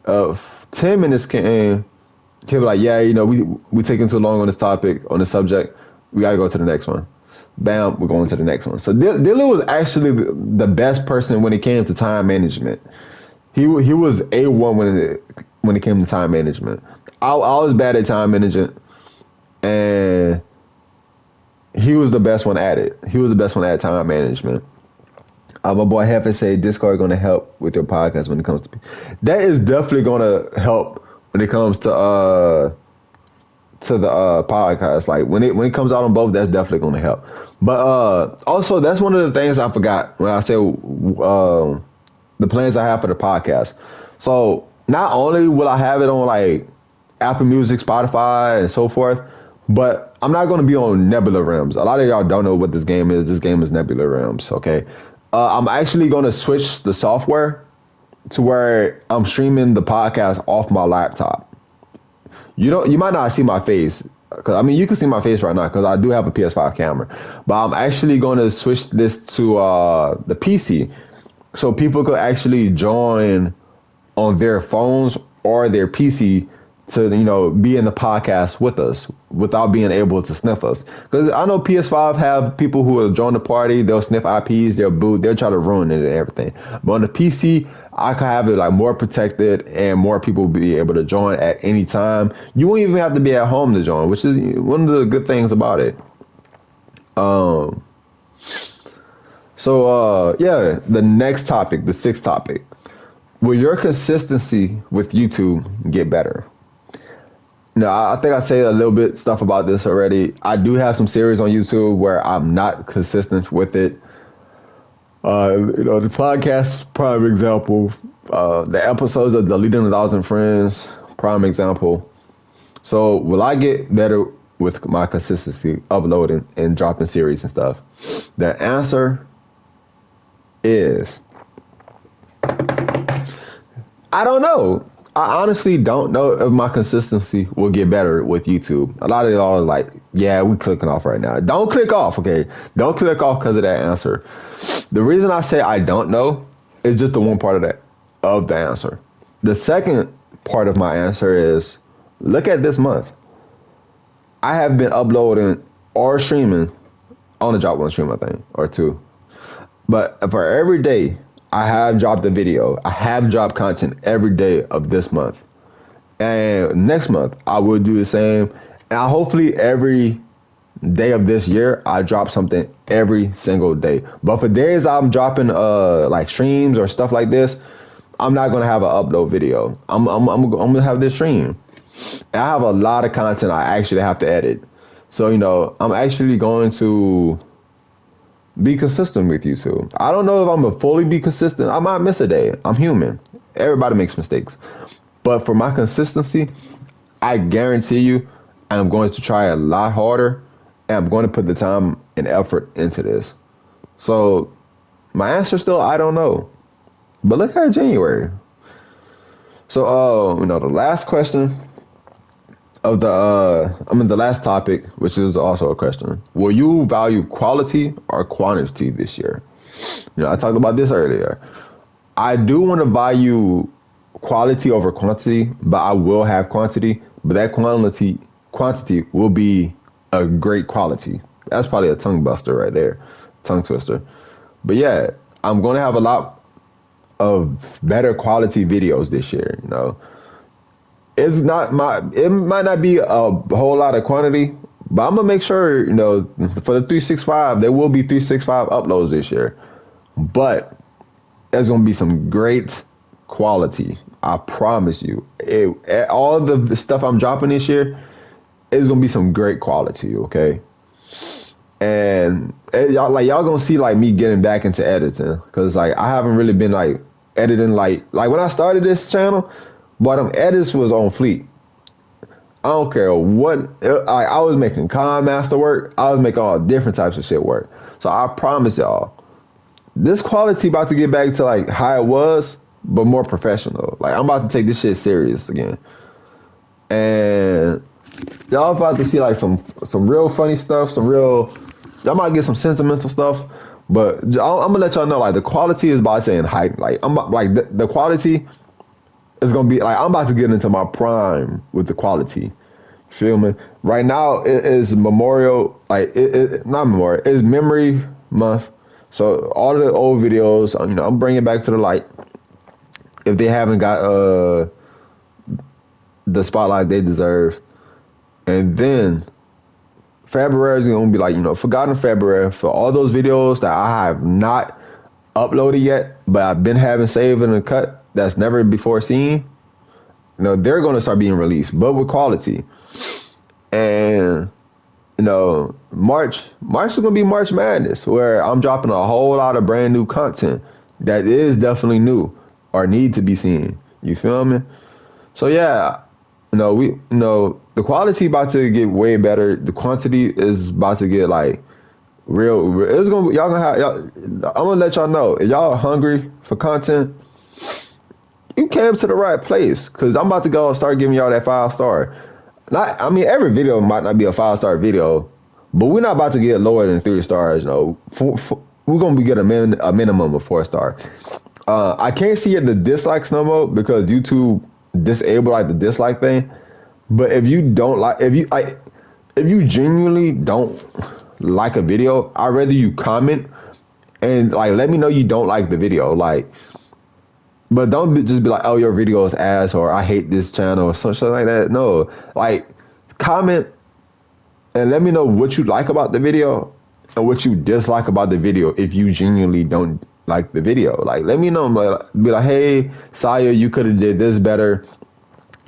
10 minutes came, he was like, yeah, we taking too long on this topic, on this subject. We gotta go to the next one. Bam, we're going to the next one. So Dilly was actually the best person when it came to time management. He was A1 when it came to time management. I was bad at time management, and he was the best one at it. He was the best one at time management. My boy Hefe say Discord going to help with your podcast when it comes to that is definitely going to help when it comes to the podcast. Like when it comes out on both, that's definitely going to help. But also that's one of the things I forgot when I said the plans I have for the podcast. So not only will I have it on like Apple Music, Spotify, and so forth, but I'm not going to be on Nebula Realms. A lot of y'all don't know what this game is. This game is Nebula Realms. Okay. I'm actually going to switch the software to where I'm streaming the podcast off my laptop. You might not see my face, because you can see my face right now because I do have a PS5 camera, but I'm actually going to switch this to the PC so people could actually join on their phones or their PC to be in the podcast with us without being able to sniff us. Because I know PS5 have people who will join the party, they'll sniff IPs, they'll boot, they'll try to ruin it and everything. But on the PC, I can have it like more protected and more people will be able to join at any time. You won't even have to be at home to join, which is one of the good things about it. Yeah, the next topic, the 6th topic. Will your consistency with YouTube get better? I think I said a little bit stuff about this already. I do have some series on YouTube where I'm not consistent with it. The podcast, prime example. The episodes of Deleting 1,000 Friends, prime example. So will I get better with my consistency, uploading and dropping series and stuff? The answer is, I don't know. I honestly don't know if my consistency will get better with YouTube. A lot of y'all are like, yeah, we clicking off right now. Don't click off, okay? Don't click off because of that answer. The reason I say I don't know is just the one part of the answer. The second part of my answer is, look at this month. I have been uploading or streaming. I only dropped one stream, I think, or 2. But for every day, I have dropped a video. I have dropped content every day of this month. And next month, I will do the same. And hopefully every day of this year, I drop something every single day. But for days I'm dropping like streams or stuff like this, I'm not going to have an upload video. I'm going to have this stream. And I have a lot of content I actually have to edit. So, I'm actually going to be consistent with YouTube. I don't know if I'm going to fully be consistent. I might miss a day. I'm human. Everybody makes mistakes. But for my consistency, I guarantee you I'm going to try a lot harder, and I'm going to put the time and effort into this. So my answer still, I don't know. But look at January. So, the last question of the last topic, which is also a question. Will you value quality or quantity this year? I talked about this earlier. I do want to value quality over quantity, but I will have quantity, but that quantity will be a great quality. That's probably a tongue buster right there, tongue twister. But yeah, I'm going to have a lot of better quality videos this year, It's not my. It might not be a whole lot of quantity, but I'm gonna make sure for the 365 there will be 365 uploads this year. But there's gonna be some great quality. I promise you. All the stuff I'm dropping this year is gonna be some great quality. Okay. And y'all gonna see like me getting back into editing, because like I haven't really been like editing like when I started this channel, but edits was on fleek. I don't care what I was making Kinemaster work. I was making all different types of shit work. So I promise y'all, this quality about to get back to like how it was, but more professional. Like I'm about to take this shit serious again, and y'all about to see like some real funny stuff, y'all might get some sentimental stuff, but I'm gonna let y'all know like the quality is about to heighten. Like the quality is gonna be like I'm about to get into my prime with the quality. Feel me? Right now it is Memorial, like not Memorial, it's Memory Month. So all of the old videos, I'm bringing back to the light. If they haven't got the spotlight they deserve, and then February is gonna be like forgotten February for all those videos that I have not uploaded yet, but I've been having saved in a cut that's never before seen. They're gonna start being released, but with quality. And March is gonna be March Madness, where I'm dropping a whole lot of brand new content that is definitely new or need to be seen. You feel me? So yeah, the quality about to get way better. The quantity is about to get like real. It's gonna y'all gonna have. I'm gonna let y'all know if y'all are hungry for content. You came to the right place, because I'm about to go and start giving y'all that 5-star. Every video might not be a 5-star video, but we're not about to get lower than 3 stars. We're gonna be getting a minimum of 4 stars. I can't see the dislikes no more because YouTube disabled like the dislike thing. But if you genuinely don't like a video, I'd rather you comment and like let me know you don't like the video. Like, but don't just be like, oh, your video is ass, or I hate this channel, or something like that. No, like comment and let me know what you like about the video and what you dislike about the video. If you genuinely don't like the video, like let me know. Be like, hey, Siah, you could have did this better.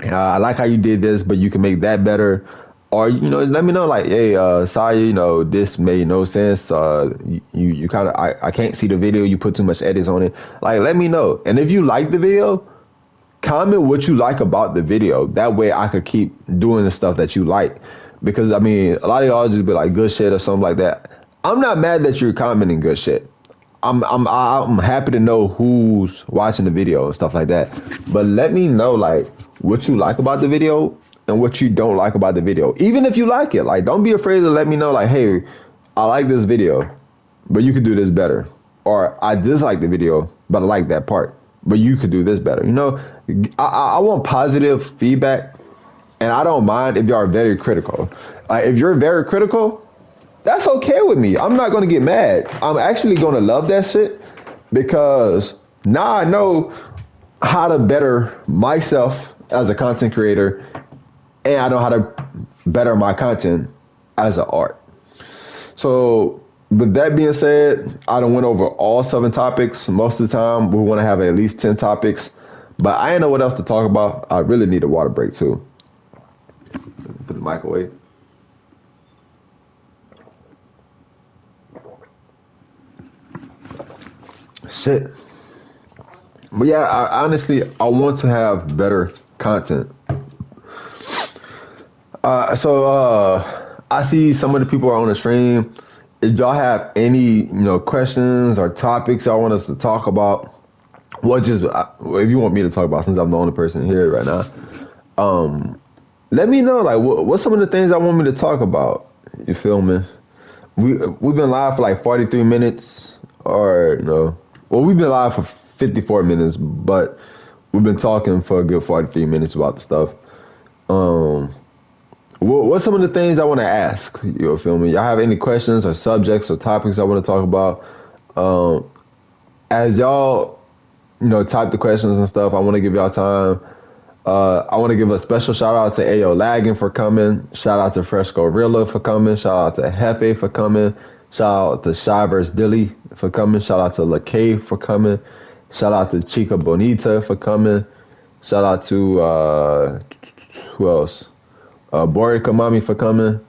I like how you did this, but you can make that better. Or let me know like, hey, Siah, this made no sense. You kind of I can't see the video. You put too much edits on it. Like, let me know. And if you like the video, comment what you like about the video. That way I could keep doing the stuff that you like. Because a lot of y'all just be like good shit or something like that. I'm not mad that you're commenting good shit. I'm happy to know who's watching the video and stuff like that. But let me know like what you like about the video and what you don't like about the video. Even if you like it, like don't be afraid to let me know like, hey, I like this video, but you could do this better. Or I dislike the video, but I like that part, but you could do this better. I want positive feedback, and I don't mind if you are very critical. If you're very critical, that's okay with me. I'm not going to get mad. I'm actually going to love that shit, because now I know how to better myself as a content creator, and I know how to better my content as an art. So with that being said, I done went over all 7 topics. Most of the time we want to have at least 10 topics, but I ain't know what else to talk about. I really need a water break too. Put the mic away. Shit. But yeah, I want to have better content. I see some of the people are on the stream. If y'all have any, questions or topics y'all want us to talk about, if you want me to talk about, since I'm the only person here right now, let me know like what's some of the things I want me to talk about. You feel me? We've been live for like 43 minutes, or we've been live for 54 minutes, but we've been talking for a good 43 minutes about the stuff. What's some of the things I want to ask? You feel me? Y'all have any questions or subjects or topics I want to talk about? As y'all, type the questions and stuff, I want to give y'all time. I want to give a special shout out to Ayo Lagging for coming. Shout out to Fresco Rilla for coming. Shout out to Hefe for coming. Shout out to Shy vs. Dilly for coming. Shout out to LaKay for coming. Shout out to Chica Bonita for coming. Shout out to who else? Bori Kamami for coming.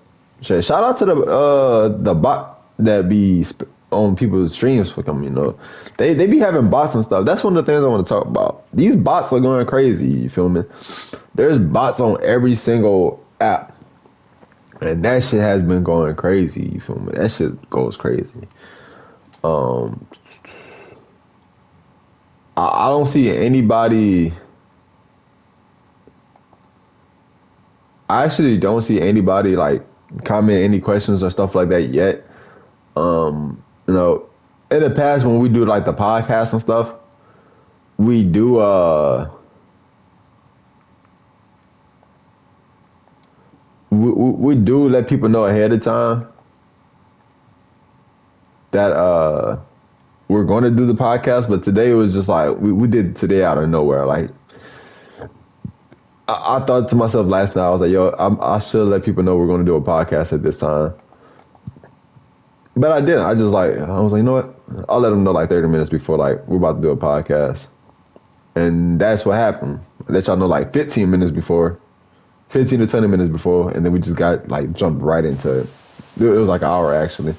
Shout out to the bot that be on people's streams for coming. You know, they be having bots and stuff. That's one of the things I want to talk about. These bots are going crazy. You feel me? There's bots on every single app, and that shit has been going crazy. You feel me? That shit goes crazy. I don't see anybody. I actually don't see anybody like comment any questions or stuff like that yet. You know, in the past when we do like the podcast and stuff, we do we do let people know ahead of time that we're going to do the podcast, but today it was just like we did today out of nowhere. Like I thought to myself last night, I was like, yo, I should let people know we're going to do a podcast at this time. But I didn't. I was like, you know what? I'll let them know like 30 minutes before, like, we're about to do a podcast. And that's what happened. I let y'all know like 15 minutes before, 15 to 20 minutes before, and then we just got like jumped right into it. It was like an hour actually.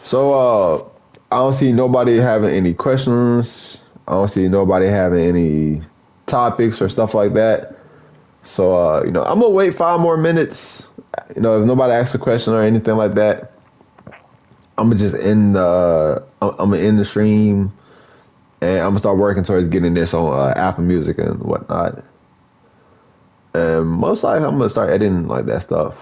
So I don't see nobody having any questions. I don't see nobody having any topics or stuff like that. So you know, I'm gonna wait 5 more minutes. You know, if nobody asks a question or anything like that, I'm gonna just end the stream, and I'm gonna start working towards getting this on Apple Music and whatnot. And most likely, I'm gonna start editing like that stuff.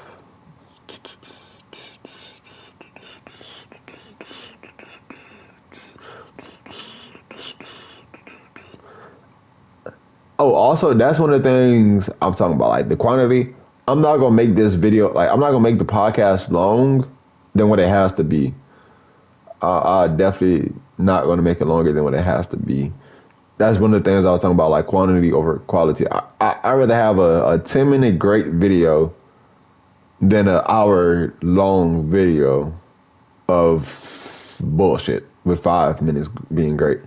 Oh, also, that's one of the things I'm talking about, like the quantity. I'm not gonna make this video, like I'm not gonna make the podcast long than what it has to be. I definitely not gonna make it longer than what it has to be. That's one of the things I was talking about, like quantity over quality. I'd rather have a 10-minute great video than an hour long video of bullshit with 5 minutes being great.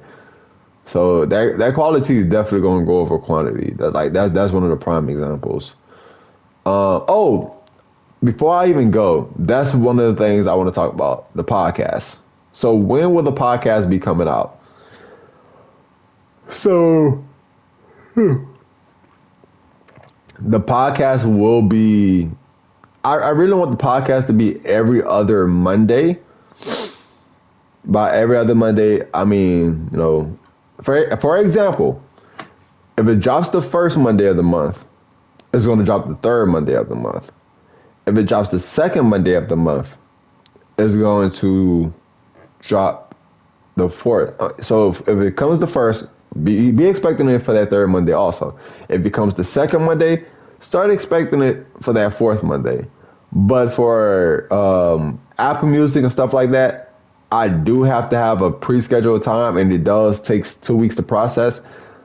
So that quality is definitely going to go over quantity. That's one of the prime examples. Before I even go, that's one of the things I want to talk about, the podcast. So when will the podcast be coming out? So the podcast will be, I really want the podcast to be every other Monday. By every other Monday, I mean, you know, for example, if it drops the first Monday of the month, it's going to drop the third Monday of the month. If it drops the second Monday of the month, it's going to drop the fourth. So if it comes the first, be expecting it for that third Monday also. If it comes the second Monday, start expecting it for that fourth Monday. But for Apple Music and stuff like that, I do have to have a pre-scheduled time, and it does take 2 weeks to process.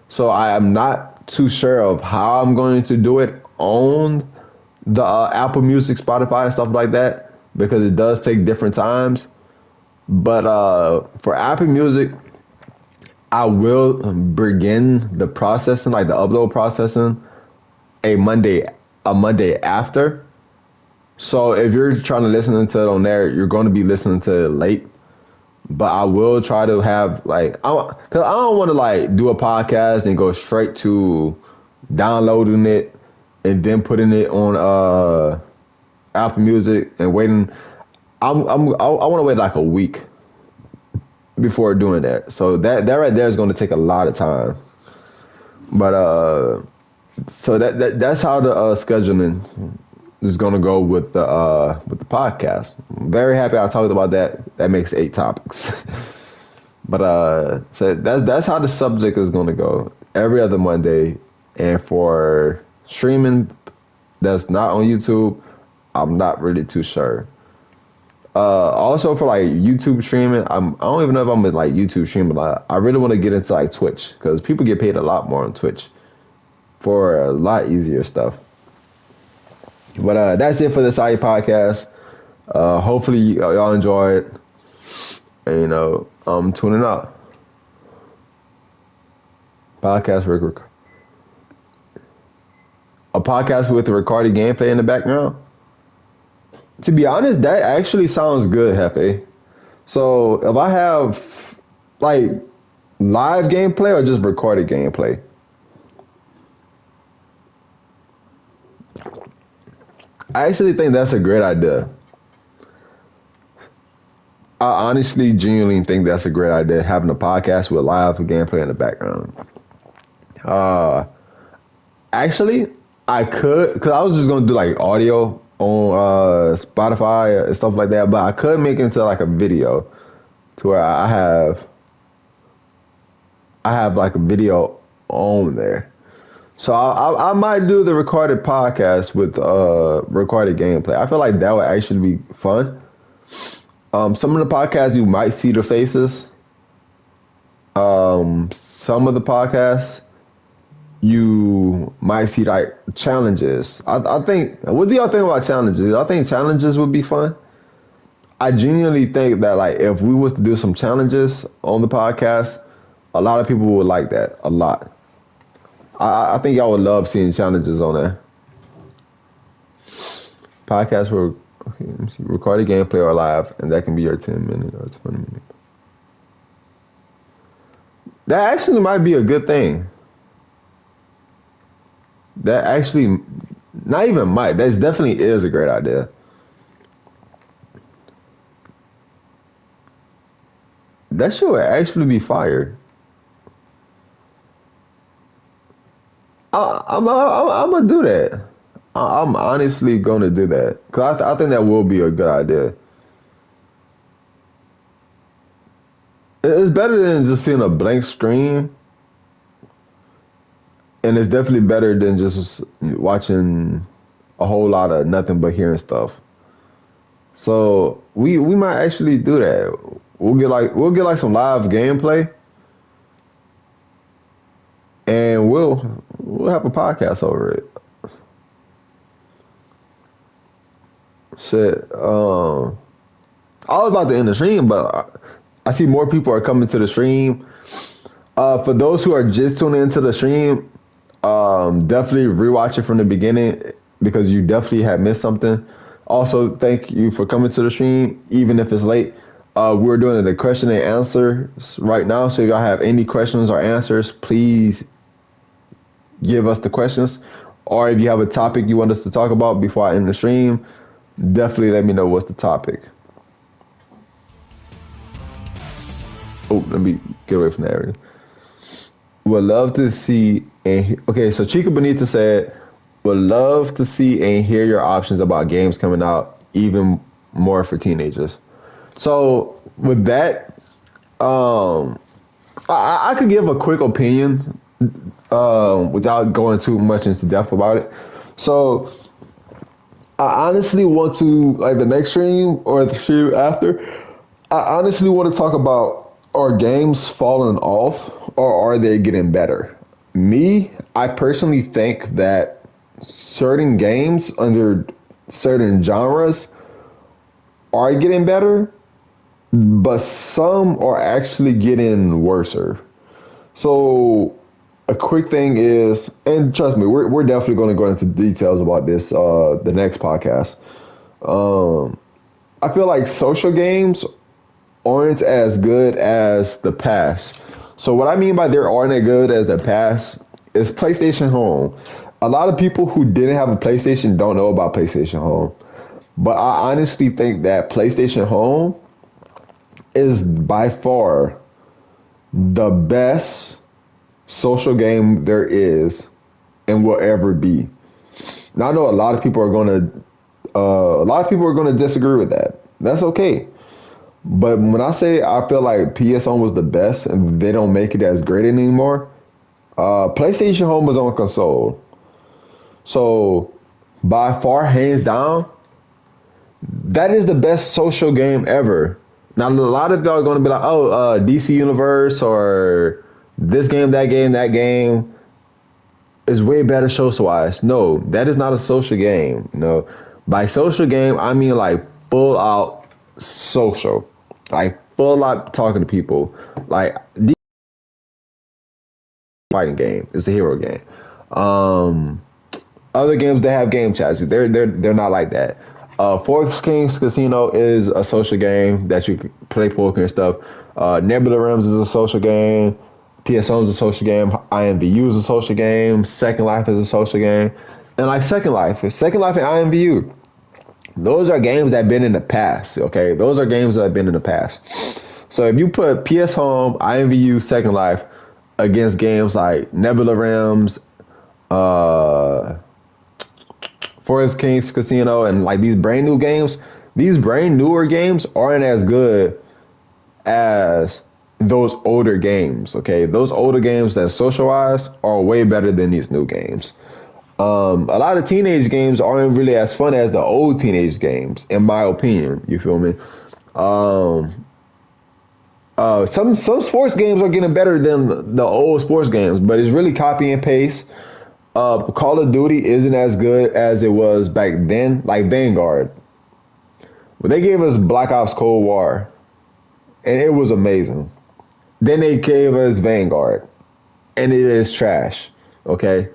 So I am not too sure of how I'm going to do it on the Apple Music, Spotify, and stuff like that, because it does take different times. But for Apple Music, I will begin the processing, like the upload processing, a Monday after. So if you're trying to listen to it on there, you're going to be listening to it late. But I will try to have like, cause I don't want to like do a podcast and go straight to downloading it and then putting it on Apple Music and waiting. I want to wait like a week before doing that. So that right there is going to take a lot of time. But so that's how the scheduling is going to go with the podcast. I'm very happy I talked about that. That makes 8 topics. But so that's how the subject is going to go every other Monday. And for streaming that's not on YouTube, I'm not really too sure. Also for like YouTube streaming, I don't even know if I'm in like YouTube streaming. I really want to get into like Twitch, because people get paid a lot more on Twitch. for a lot easier stuff. But that's it for the Siah podcast. Hopefully y'all enjoy it. And I'm tuning out. Podcast a podcast with a recorded gameplay in the background. To be honest, that actually sounds good, Hefe. So if I have like live gameplay or just recorded gameplay? I actually think that's a great idea. I honestly, genuinely think that's a great idea, having a podcast with live gameplay in the background. Actually, I could, because I was just going to do like audio on Spotify and stuff like that, but I could make it into like a video to where I have like a video on there. So I might do the recorded podcast with recorded gameplay. I feel like that would actually be fun. Some of the podcasts you might see the faces. Some of the podcasts you might see like challenges. I think. What do y'all think about challenges? I think challenges would be fun. I genuinely think that like if we was to do some challenges on the podcast, a lot of people would like that a lot. I think y'all would love seeing challenges on there. Podcast for let me see, recorded gameplay or live, and that can be your 10-minute or 20-minute. That actually might be a good thing. That actually, not even might. That definitely is a great idea. That shit would actually be fire. I'm gonna do that. I'm honestly gonna do that because I think that will be a good idea. It's better than just seeing a blank screen, and it's definitely better than just watching a whole lot of nothing but hearing stuff. So we might actually do that. We'll get like some live gameplay. And we'll have a podcast over it. Shit. I was about to end the stream, but I see more people are coming to the stream. For those who are just tuning into the stream, definitely rewatch it from the beginning because you definitely have missed something. Also, thank you for coming to the stream, even if it's late. We're doing the question and answers right now. So if y'all have any questions or answers, please give us the questions, or if you have a topic you want us to talk about before I end the stream, definitely let me know what's the topic. Oh, let me get away from that area. Would love to see okay, so Chica Bonita said, would love to see and hear your options about games coming out, even more for teenagers. So with that, I could give a quick opinion without going too much into depth about it. So I honestly want to, like the next stream or the stream after, I honestly want to talk about, are games falling off or are they getting better? Me, I personally think that certain games under certain genres are getting better, but some are actually getting worser. So a quick thing is, and trust me, we're definitely going to go into details about this the next podcast. I feel like social games aren't as good as the past. So what I mean by they aren't as good as the past is PlayStation Home. A lot of people who didn't have a PlayStation don't know about PlayStation Home. But I honestly think that PlayStation Home is by far the best social game there is and will ever be. Now I know a lot of people are going to disagree with that. That's okay. But when I say I feel like PS1 was the best and they don't make it as great anymore, PlayStation Home was on console. So by far, hands down, that is the best social game ever. Now a lot of y'all are going to be like, oh, DC Universe or this game, that game, that game. is way better social wise. No, that is not a social game. No, by social game I mean like full out social, like full out talking to people. Like the fighting game is a hero game. Um, Other games that have game chats, they're not like that. Forex Kings Casino is a social game that you can play poker and stuff. Nebula Realms is a social game. PSO is a social game. IMVU is a social game. Second Life is a social game. And like Second Life and IMVU, those are games that have been in the past. Okay, those are games that have been in the past. So if you put PS Home, IMVU, Second Life against games like Nebula Realms, uh, Forest Kings Casino, and like these brand new games, these brand newer games aren't as good as those older games. Okay, those older games that socialize are way better than these new games. A lot of teenage games aren't really as fun as the old teenage games, in my opinion. You feel me? Some sports games are getting better than the old sports games, but it's really copy and paste. Call of Duty isn't as good as it was back then. Like Vanguard, when they gave us Black Ops Cold War, and it was amazing. Then they gave us Vanguard, and it is trash. Okay,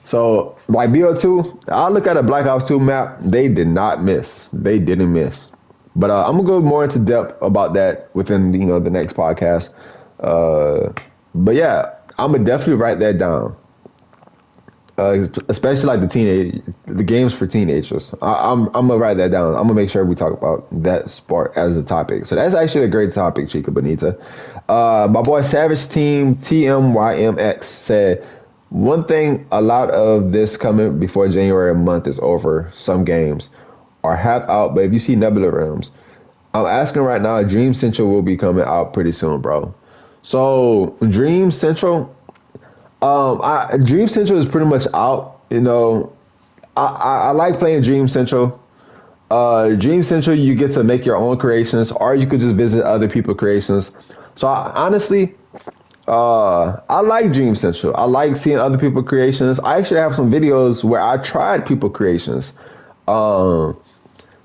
so like BO2, I look at a Black Ops 2 map. They did not miss. They didn't miss. But I'm gonna go more into depth about that within the next podcast. But yeah, I'm gonna definitely write that down. Especially like the games for teenagers. I'm gonna write that down. I'm gonna make sure we talk about that sport as a topic. So that's actually a great topic, Chica Bonita. My boy Savage Team TMYMX said, one thing, a lot of this coming before January month is over. Some games are half out, but if you see Nebula Realms, I'm asking right now, Dream Central will be coming out pretty soon, bro. So Dream Central. Dream Central is pretty much out. I like playing Dream Central. Dream Central, you get to make your own creations, or you could just visit other people's creations. So honestly, I like Dream Central. I like seeing other people's creations. I actually have some videos where I tried people creations. So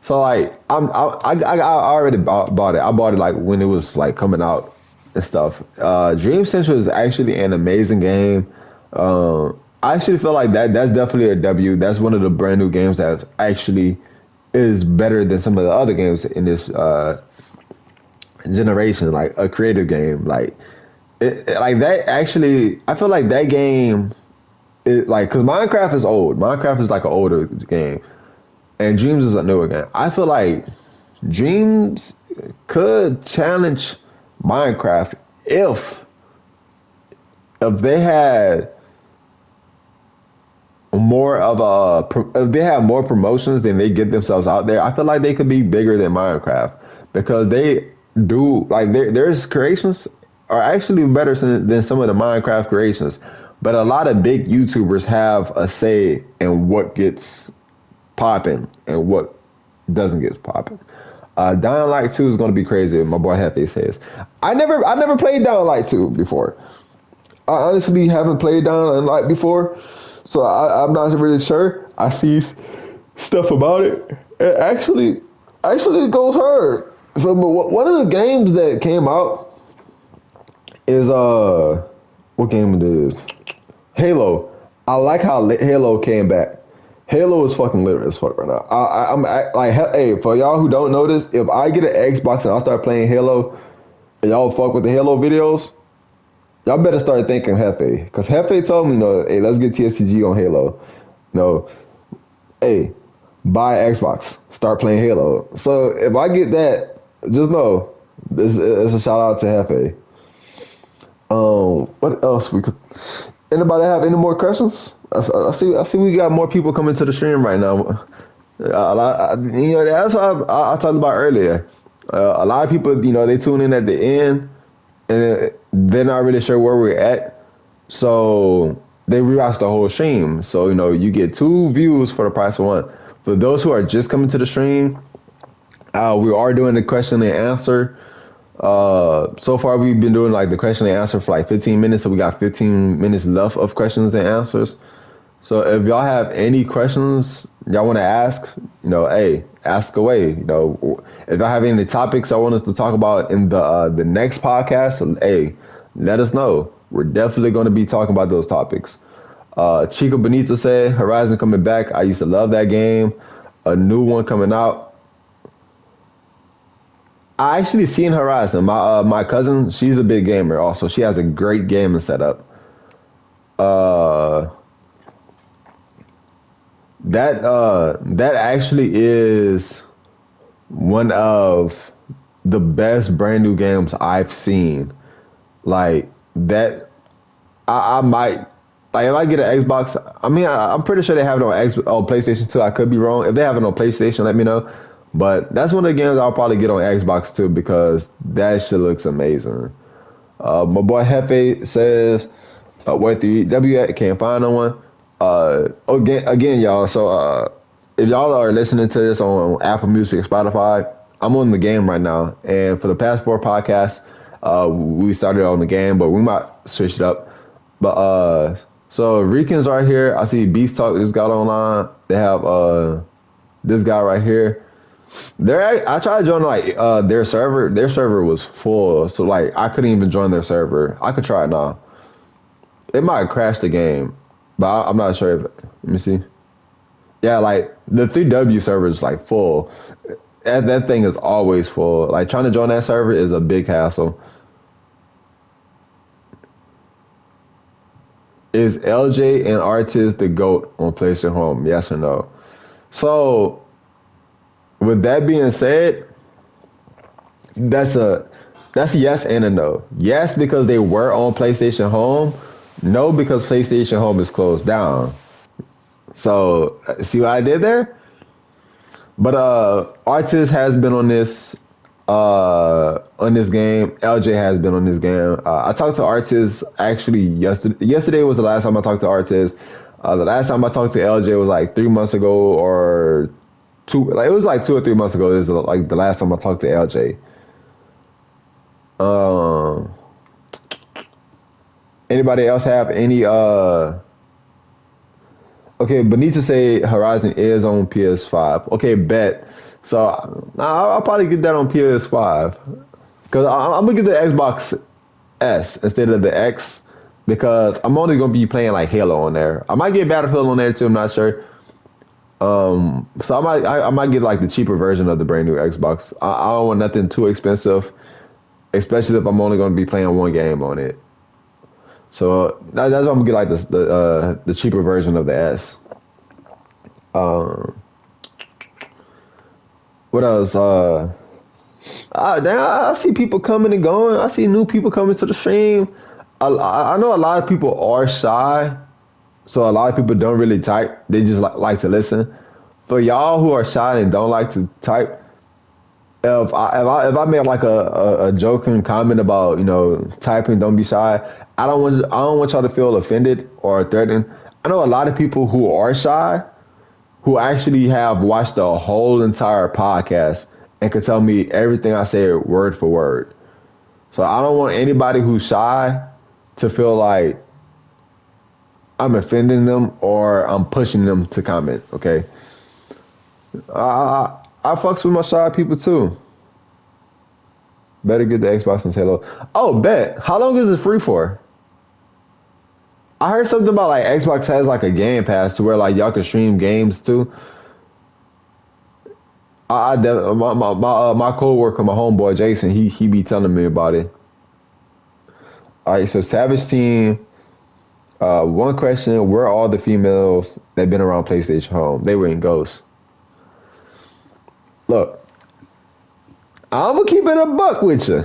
like I already bought it. I bought it like when it was like coming out and stuff. Dream Central is actually an amazing game. I actually feel like that's definitely a W. That's one of the brand new games that actually is better than some of the other games in this generation. Like a creative game, like like that. Actually, I feel like that game is like, because Minecraft is old. Minecraft is like an older game, and Dreams is a newer game. I feel like Dreams could challenge Minecraft if they had if they have more promotions than they get themselves out there. I feel like they could be bigger than Minecraft, because they do like their creations are actually better than some of the Minecraft creations. But a lot of big YouTubers have a say in what gets popping and what doesn't get popping. Dying Light 2 is going to be crazy, my boy Hefe says. I never played Dying Light 2 before. I honestly haven't played Dying Light before, so I'm not really sure. I see stuff about it. It actually goes hard. So one of the games that came out is what game it is? Halo. I like how Halo came back. Halo is fucking lit as fuck right now. I'm like, hey, for y'all who don't know this, if I get an Xbox and I start playing Halo, and y'all fuck with the Halo videos, y'all better start thinking Hefe. Because Hefe told me, hey, let's get TSCG on Halo. Hey, buy Xbox, start playing Halo. So if I get that, just know, this is a shout out to Hefe. What else we could... Anybody have any more questions? I see we got more people coming to the stream right now. That's what I talked about earlier. A lot of people, they tune in at the end, and they're not really sure where we're at, so they rewatch the whole stream. So you get 2 views for the price of 1. For those who are just coming to the stream, we are doing the question and answer. So far we've been doing like the question and answer for like 15 minutes, so we got 15 minutes left of questions and answers. So if y'all have any questions y'all want to ask, hey, ask away. If y'all have any topics y'all want us to talk about in the next podcast, hey, let us know. We're definitely going to be talking about those topics. Chico Benito said, Horizon coming back. I used to love that game. A new one coming out. I actually seen Horizon. My cousin, she's a big gamer also. She has a great gaming setup. That actually is one of the best brand new games I've seen. Like that, I might like if I get an Xbox. I mean, I'm pretty sure they have it on PlayStation 2. I could be wrong. If they have it on PlayStation, let me know. But that's one of the games I'll probably get on Xbox too because that shit looks amazing. My boy Hefe says, where the W at? Can't find no one. Again, y'all. So if y'all are listening to this on Apple Music, Spotify, I'm on the game right now. And for the past 4 podcasts, we started on the game, but we might switch it up. But so Ricans right here. I see Beast Talk just got online. They have this guy right here. I tried to join like their server. Their server was full, so like I couldn't even join their server. I could try it now. It might crash the game, but I'm not sure if. Let me see. Yeah, like the 3W server is like full. That thing is always full. Like trying to join that server is a big hassle. Is LJ and Artist the GOAT on PlayStation Home? Yes or no? So, with that being said, that's a yes and a no. Yes, because they were on PlayStation Home. No, because PlayStation Home is closed down. So, see what I did there? But Artist has been on this game. LJ has been on this game. I talked to Artist actually yesterday. Yesterday was the last time I talked to Artist. The last time I talked to LJ was like 3 months ago or it was like 2 or 3 months ago. It was like the last time I talked to LJ. Anybody else have any okay, Benita say Horizon is on PS5. Okay, bet. So I'll probably get that on PS5 because I'm gonna get the Xbox S instead of the X because I'm only gonna be playing like Halo on there. I might get Battlefield on there too. I'm not sure. So I might get like the cheaper version of the brand new Xbox. I don't want nothing too expensive, especially if I'm only gonna be playing one game on it. So that's why I'm gonna get like the cheaper version of the S. What else? I see people coming and going. I see new people coming to the stream. I know a lot of people are shy, so a lot of people don't really type. They just like to listen. For y'all who are shy and don't like to type, if I made like a joking comment about typing, don't be shy. I don't want y'all to feel offended or threatened. I know a lot of people who are shy who actually have watched the whole entire podcast and can tell me everything I say word for word. So I don't want anybody who's shy to feel like I'm offending them or I'm pushing them to comment. Okay, I fucks with my shy people too. Better get the Xbox and Halo. Oh, bet. How long is it free for? I heard something about like Xbox has like a game pass to where like y'all can stream games too. My coworker, my homeboy Jason, he be telling me about it. All right, so Savage Team. One question: where are all the females that been around PlayStation Home? They were in Ghost. Look, I'm gonna keep it a buck with you.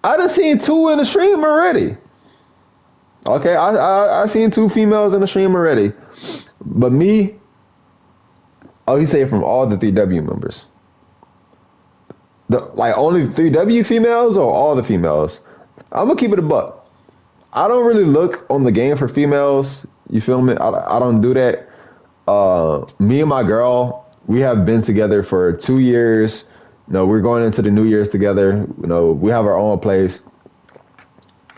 I done seen 2 in the stream already. Okay, I seen 2 females in the stream already, but me. Oh, he said from all the 3W members. Like only 3W females or all the females? I'm gonna keep it a buck. I don't really look on the game for females. You feel me? I don't do that. Me and my girl, we have been together for 2 years. we're going into the New Year's together. We have our own place.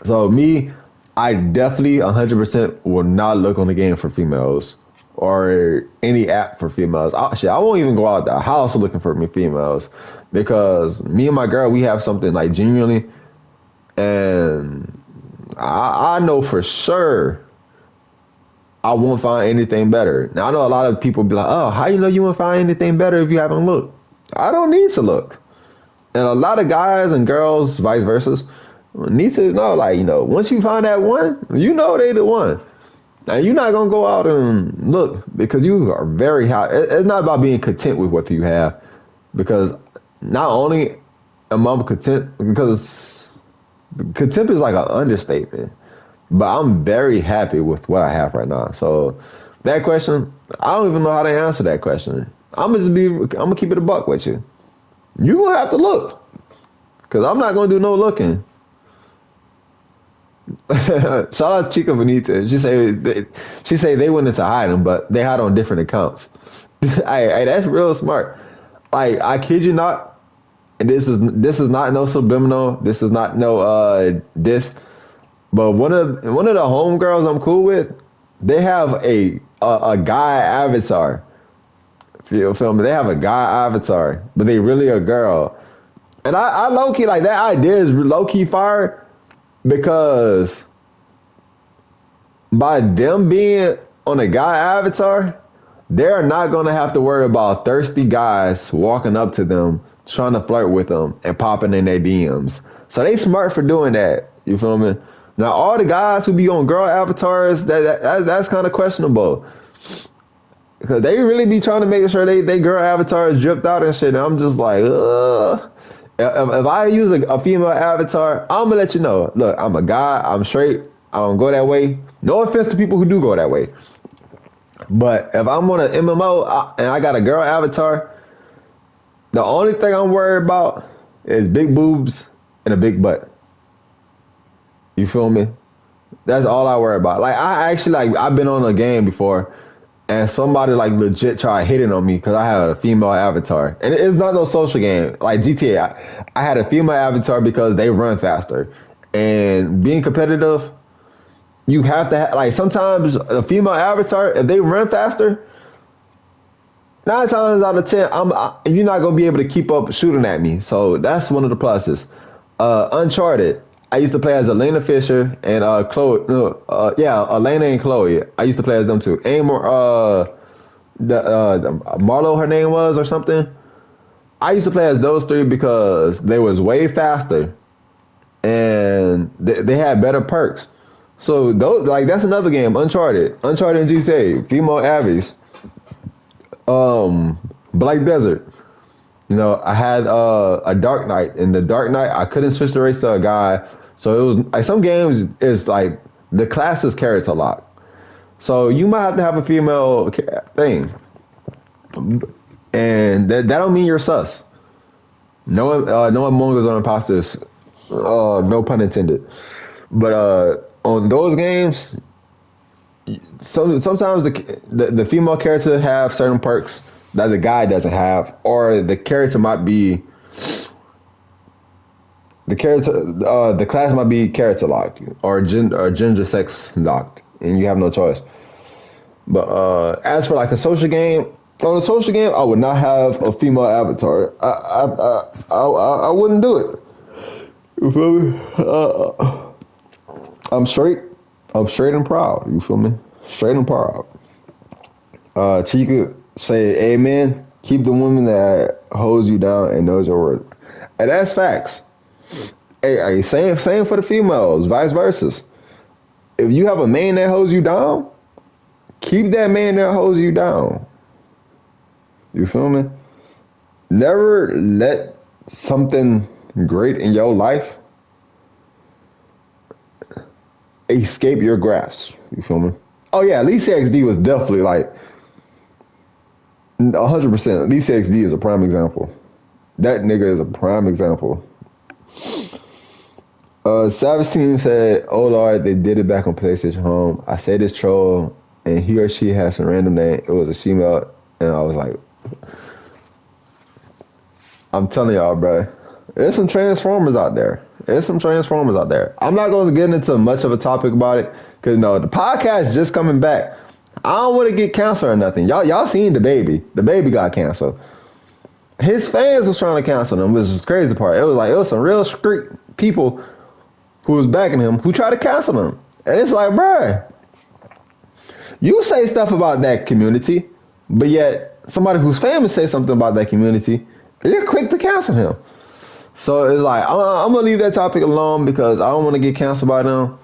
So me, I definitely 100% will not look on the game for females or any app for females. I won't even go out the house looking for me females because me and my girl, we have something like genuinely, and I know for sure I won't find anything better. Now I know a lot of people be like, "Oh, how you know you won't find anything better if you haven't looked?" I don't need to look, and a lot of guys and girls, vice versa, need to know. Like once you find that one, they the one. And you're not gonna go out and look because you are very high. It's not about being content with what you have, because not only am I content, because content is like an understatement, but I'm very happy with what I have right now. So that question, I don't even know how to answer that question. I'm gonna keep it a buck with you. You gonna have to look, because I'm not gonna do no looking. Shout out Chica Bonita. She say they went into hiding, but they hide on different accounts. Hey, that's real smart. Like, I kid you not, and this is not no subliminal. This is not no diss. But one of the homegirls I'm cool with, they have a guy avatar. Feel me? They have a guy avatar, but they really a girl. And I low key like that idea is low key fire. Because by them being on a guy avatar, they're not going to have to worry about thirsty guys walking up to them, trying to flirt with them and popping in their DMs. So they smart for doing that. You feel me? Now, all the guys who be on girl avatars, that's kind of questionable. Because they really be trying to make sure they girl avatars dripped out and shit. And I'm just like, ugh. If I use a female avatar, I'm gonna let you know. Look, I'm a guy. I'm straight. I don't go that way. No offense to people who do go that way. But if I'm on an MMO and I got a girl avatar, the only thing I'm worried about is big boobs and a big butt. You feel me? That's all I worry about. Like, I've been on a game before, and somebody like legit tried hitting on me because I had a female avatar. And it's not no social game. Like GTA, I had a female avatar because they run faster. And being competitive, you have to like, sometimes a female avatar, if they run faster, 9 times out of 10, you're not going to be able to keep up shooting at me. So that's one of the pluses. Uncharted, I used to play as Elena Fisher and Chloe. Elena and Chloe. I used to play as them too. Marlo, her name was, or something. I used to play as those three because they was way faster, and they had better perks. So those, like, that's another game. Uncharted and GTA, female Abby's, Black Desert. I had a Dark Knight. In the Dark Knight, I couldn't switch the race to a guy. So it was like some games is like the classes character lock. So you might have to have a female thing. And that don't mean you're sus. No Among Us or imposters. No pun intended. But on those games, sometimes the female character have certain perks that the guy doesn't have, or the character might be the class might be character locked or gender sex locked, and you have no choice. But as for like a social game, on a social game, I would not have a female avatar. I wouldn't do it. You feel me? I'm straight and proud. You feel me? Straight and proud. Chica say amen. Keep the woman that holds you down and knows your word. And that's facts. Hey, same for the females, vice versa. If you have a man that holds you down, keep that man that holds you down. You feel me? Never let something great in your life escape your grasp. You feel me? Oh yeah, Lisa XD was definitely like 100%. Lisa XD is a prime example. That nigga is a prime example. Savage Team said, "Oh Lord, they did it back on PlayStation Home. I said this troll, and he or she had some random name. It was a female, and I was like, I'm telling y'all, bro. There's some Transformers out there. I'm not going to get into much of a topic about it because the podcast just coming back. I don't want to get canceled or nothing. Y'all seen the baby. The baby got canceled. His fans was trying to cancel him, which is the crazy part. It was some real street people who was backing him who tried to cancel him. And it's like, bruh, you say stuff about that community, but yet somebody who's famous say something about that community, and you're quick to cancel him. So it's like, I'm going to leave that topic alone because I don't want to get canceled by them.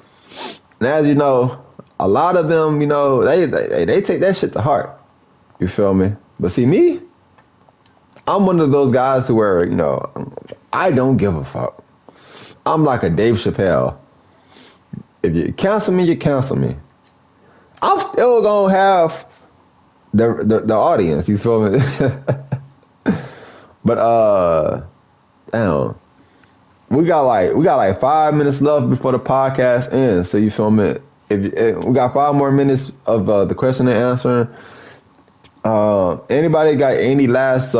And as you know, a lot of them, they take that shit to heart. You feel me? But see, me, I'm one of those guys who where, I don't give a fuck. I'm like a Dave Chappelle. If you cancel me, you cancel me. I'm still gonna have the audience. You feel me? But damn, we got like 5 minutes left before the podcast ends. So you feel me? If we got 5 more minutes of the question and answering. Anybody got any last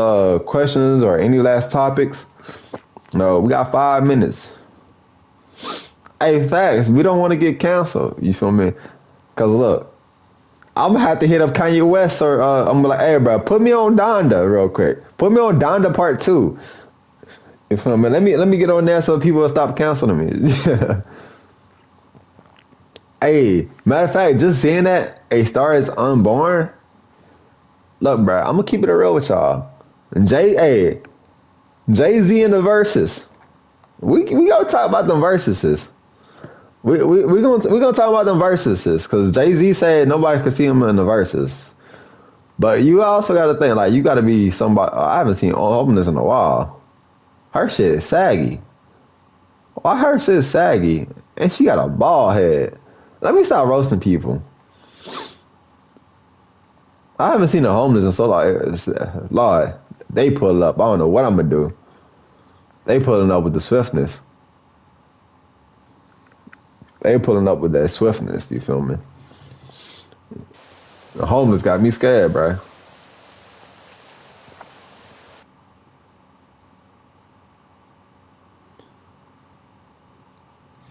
questions or any last topics? No, we got 5 minutes. Hey, facts. We don't want to get canceled. You feel me? Cause look, I'm gonna have to hit up Kanye West, or I'm gonna be like, hey, bro, put me on Donda real quick. Put me on Donda Part 2. You feel me? Let me get on there so people will stop canceling me. Hey, matter of fact, just seeing that A Star Is Unborn. Look, bro, I'm gonna keep it real with y'all. Jay-Z in the verses. We gonna talk about them verses. We gonna talk about them verses because Jay-Z said nobody could see him in the verses. But you also gotta think like you gotta be somebody. I haven't seen Homeless in a while. Her shit is saggy. Why her shit is saggy? And she got a bald head. Let me stop roasting people. I haven't seen a Homeless in so long. Lord, they pull up. I don't know what I'm gonna do. They pulling up with the swiftness. They pulling up with that swiftness. You feel me? The Homeless got me scared, bro.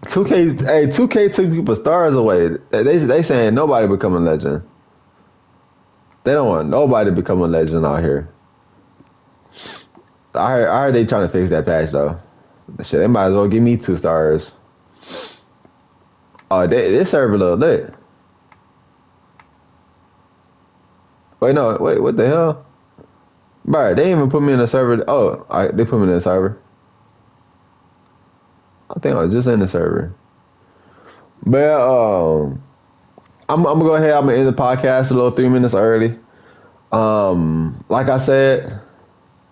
Hey, 2K took people's stars away. They saying nobody become a legend. They don't want nobody to become a legend out here. I heard they trying to fix that patch though. Shit, they might as well give me 2 stars. Oh, they serve a little lit. Wait, what the hell? Bro, they even put me in a server. Oh, they put me in a server. I think I was just in the server. But I'm gonna go ahead. I'm gonna end the podcast a little 3 minutes early. Like I said,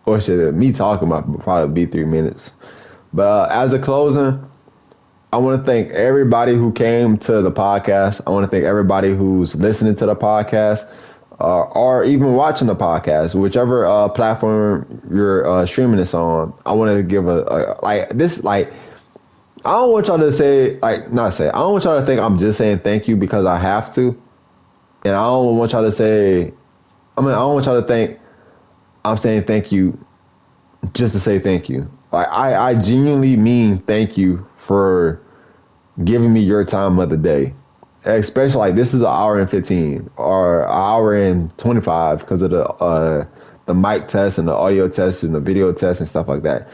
or shit, me talking about probably be 3 minutes. But as a closing, I want to thank everybody who came to the podcast. I want to thank everybody who's listening to the podcast, or even watching the podcast, whichever platform you're streaming this on. I want to give I don't want y'all to say, I don't want y'all to think I'm just saying thank you because I have to. And I don't want y'all to say, I don't want y'all to think I'm saying thank you just to say thank you. Like, I genuinely mean thank you for giving me your time of the day. Especially, like, this is an hour and 15 or an hour and 25 because of the mic test and the audio test and the video test and stuff like that.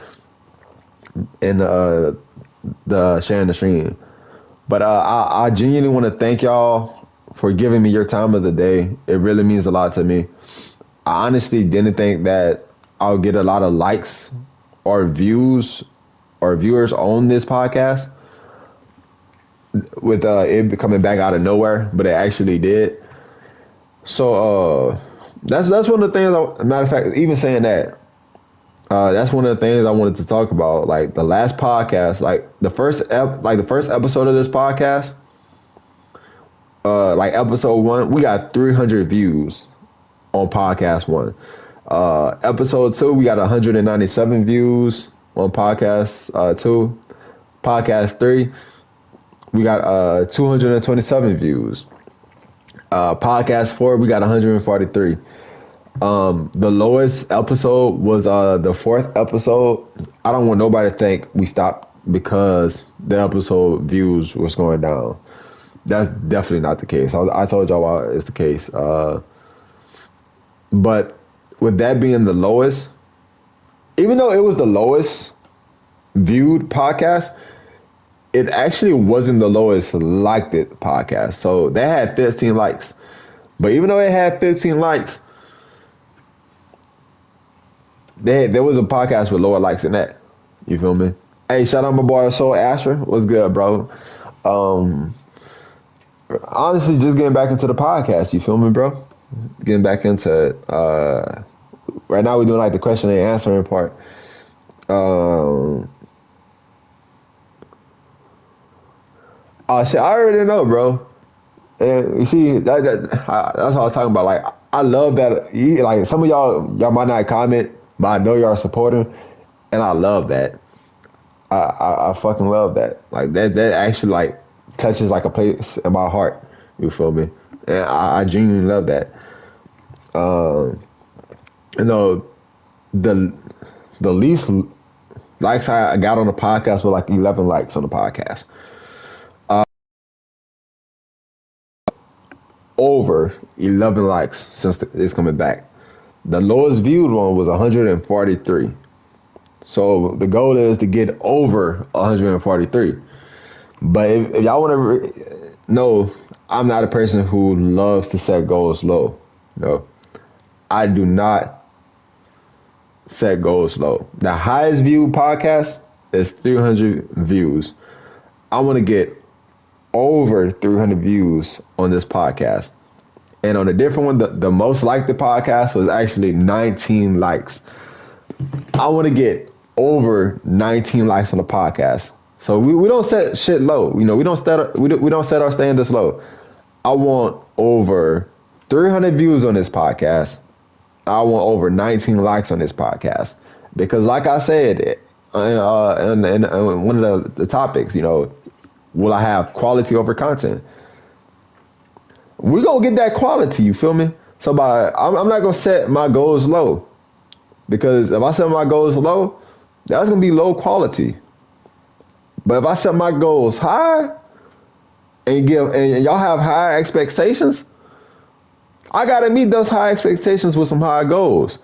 And the sharing the stream. But I genuinely want to thank y'all for giving me your time of the day. It really means a lot to me. I honestly didn't think that I'll get a lot of likes or views or viewers on this podcast with it coming back out of nowhere, but it actually did. So that's one of the things. Matter of fact, even saying that, that's one of the things I wanted to talk about. Like the last podcast, like the first episode of this podcast, like episode 1, we got 300 views on podcast 1. Episode 2, we got 197 views on podcast 2. Podcast 3, we got 227 views. Podcast 4, we got 143. The lowest episode was the fourth episode. I don't want nobody to think we stopped because the episode views was going down. That's definitely not the case. I told y'all why it's the case. But with that being the lowest, even though it was the lowest viewed podcast, it actually wasn't the lowest liked it podcast. So they had 15 likes. But even though it had 15 likes, there was a podcast with lower likes than that. You feel me? Hey, shout out my boy Soul Asher. What's good, bro? Honestly, just getting back into the podcast. You feel me, bro? Getting back into it. Right now we're doing like the question and answering part. Oh shit, I already know, bro. And you see, that's what I was talking about. Like, I love that. Like, some of y'all might not comment, but I know y'all are supporting, and I love that. I fucking love that. Like, that actually like touches like a place in my heart. You feel me? And I genuinely love that. You know, the least likes I got on the podcast were like 11 likes on the podcast. Over 11 likes since it's coming back. The lowest viewed one was 143. So the goal is to get over 143. But if y'all want to know, I'm not a person who loves to set goals low. No, I do not set goals low. The highest viewed podcast is 300 views. I want to get over 300 views on this podcast. And on a different one, the most liked the podcast was actually 19 likes. I want to get over 19 likes on the podcast. So we don't set shit low. You know, we don't set our standards low. I want over 300 views on this podcast. I want over 19 likes on this podcast. Because like I said, in one of the topics, you know, will I have quality over content? We gonna get that quality, you feel me? So I'm not gonna set my goals low, because if I set my goals low, that's gonna be low quality. But if I set my goals high and y'all have high expectations, I gotta meet those high expectations with some high goals,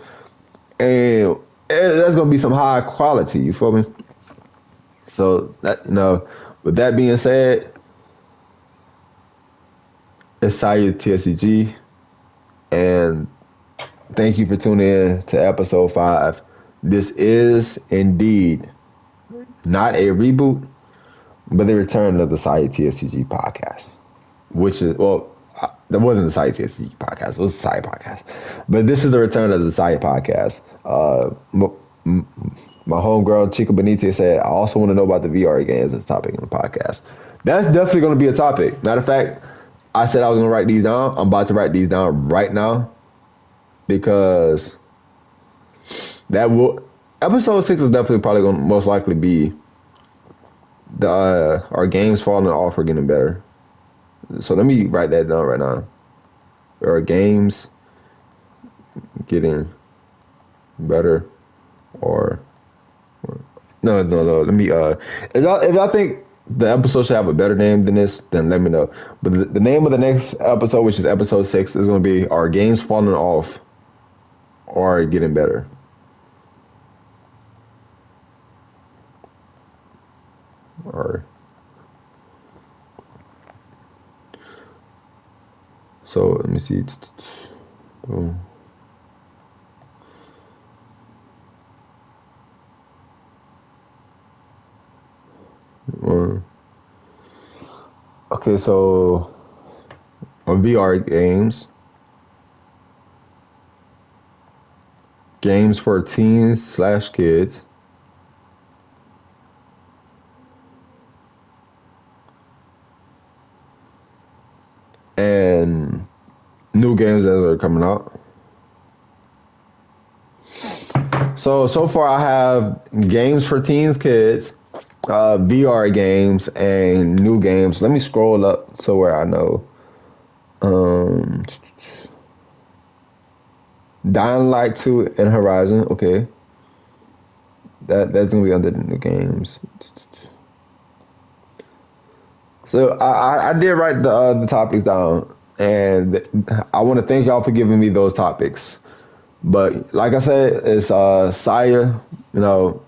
and that's gonna be some high quality. You feel me? So that, you know, with that being said, it's Siah TSCG, and thank you for tuning in to episode 5. This is indeed not a reboot, but the return of the Siah TSCG podcast, which is, well, that wasn't the Siah TSCG podcast, it was the Siah podcast. But this is the return of the Siah podcast. My homegirl Chica Benitez said, I also want to know about the VR games as a topic in the podcast. That's definitely going to be a topic. Matter of fact, I said I was going to write these down. I'm about to write these down right now, because episode 6 is definitely probably going to most likely be our games falling off or getting better. So let me write that down right now. Our games getting better or no. Let me if y'all think the episode should have a better name than this, then let me know. But the name of the next episode, which is episode 6, is going to be Our Games Falling Off or Getting Better. Or so let me see. Boom. Okay, so VR games for teens/kids, and new games that are coming out. So far I have games for teens, kids, VR games, and new games. Let me scroll up so where I know. Dying Light 2 and Horizon. Okay. That's gonna be under the new games. So I did write the topics down, and I want to thank y'all for giving me those topics. But like I said, it's Siah. You know,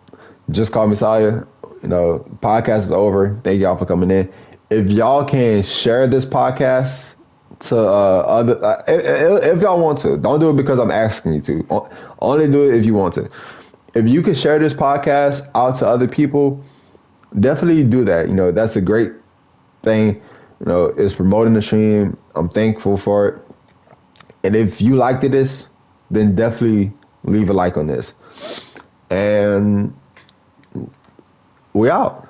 just call me Siah. You know, podcast is over. Thank y'all for coming in. If y'all can share this podcast to other, if y'all want to, don't do it because I'm asking you to. Only do it if you want to. If you can share this podcast out to other people, definitely do that. You know, that's a great thing. You know, it's promoting the stream. I'm thankful for it. And if you liked this, then definitely leave a like on this. And we out.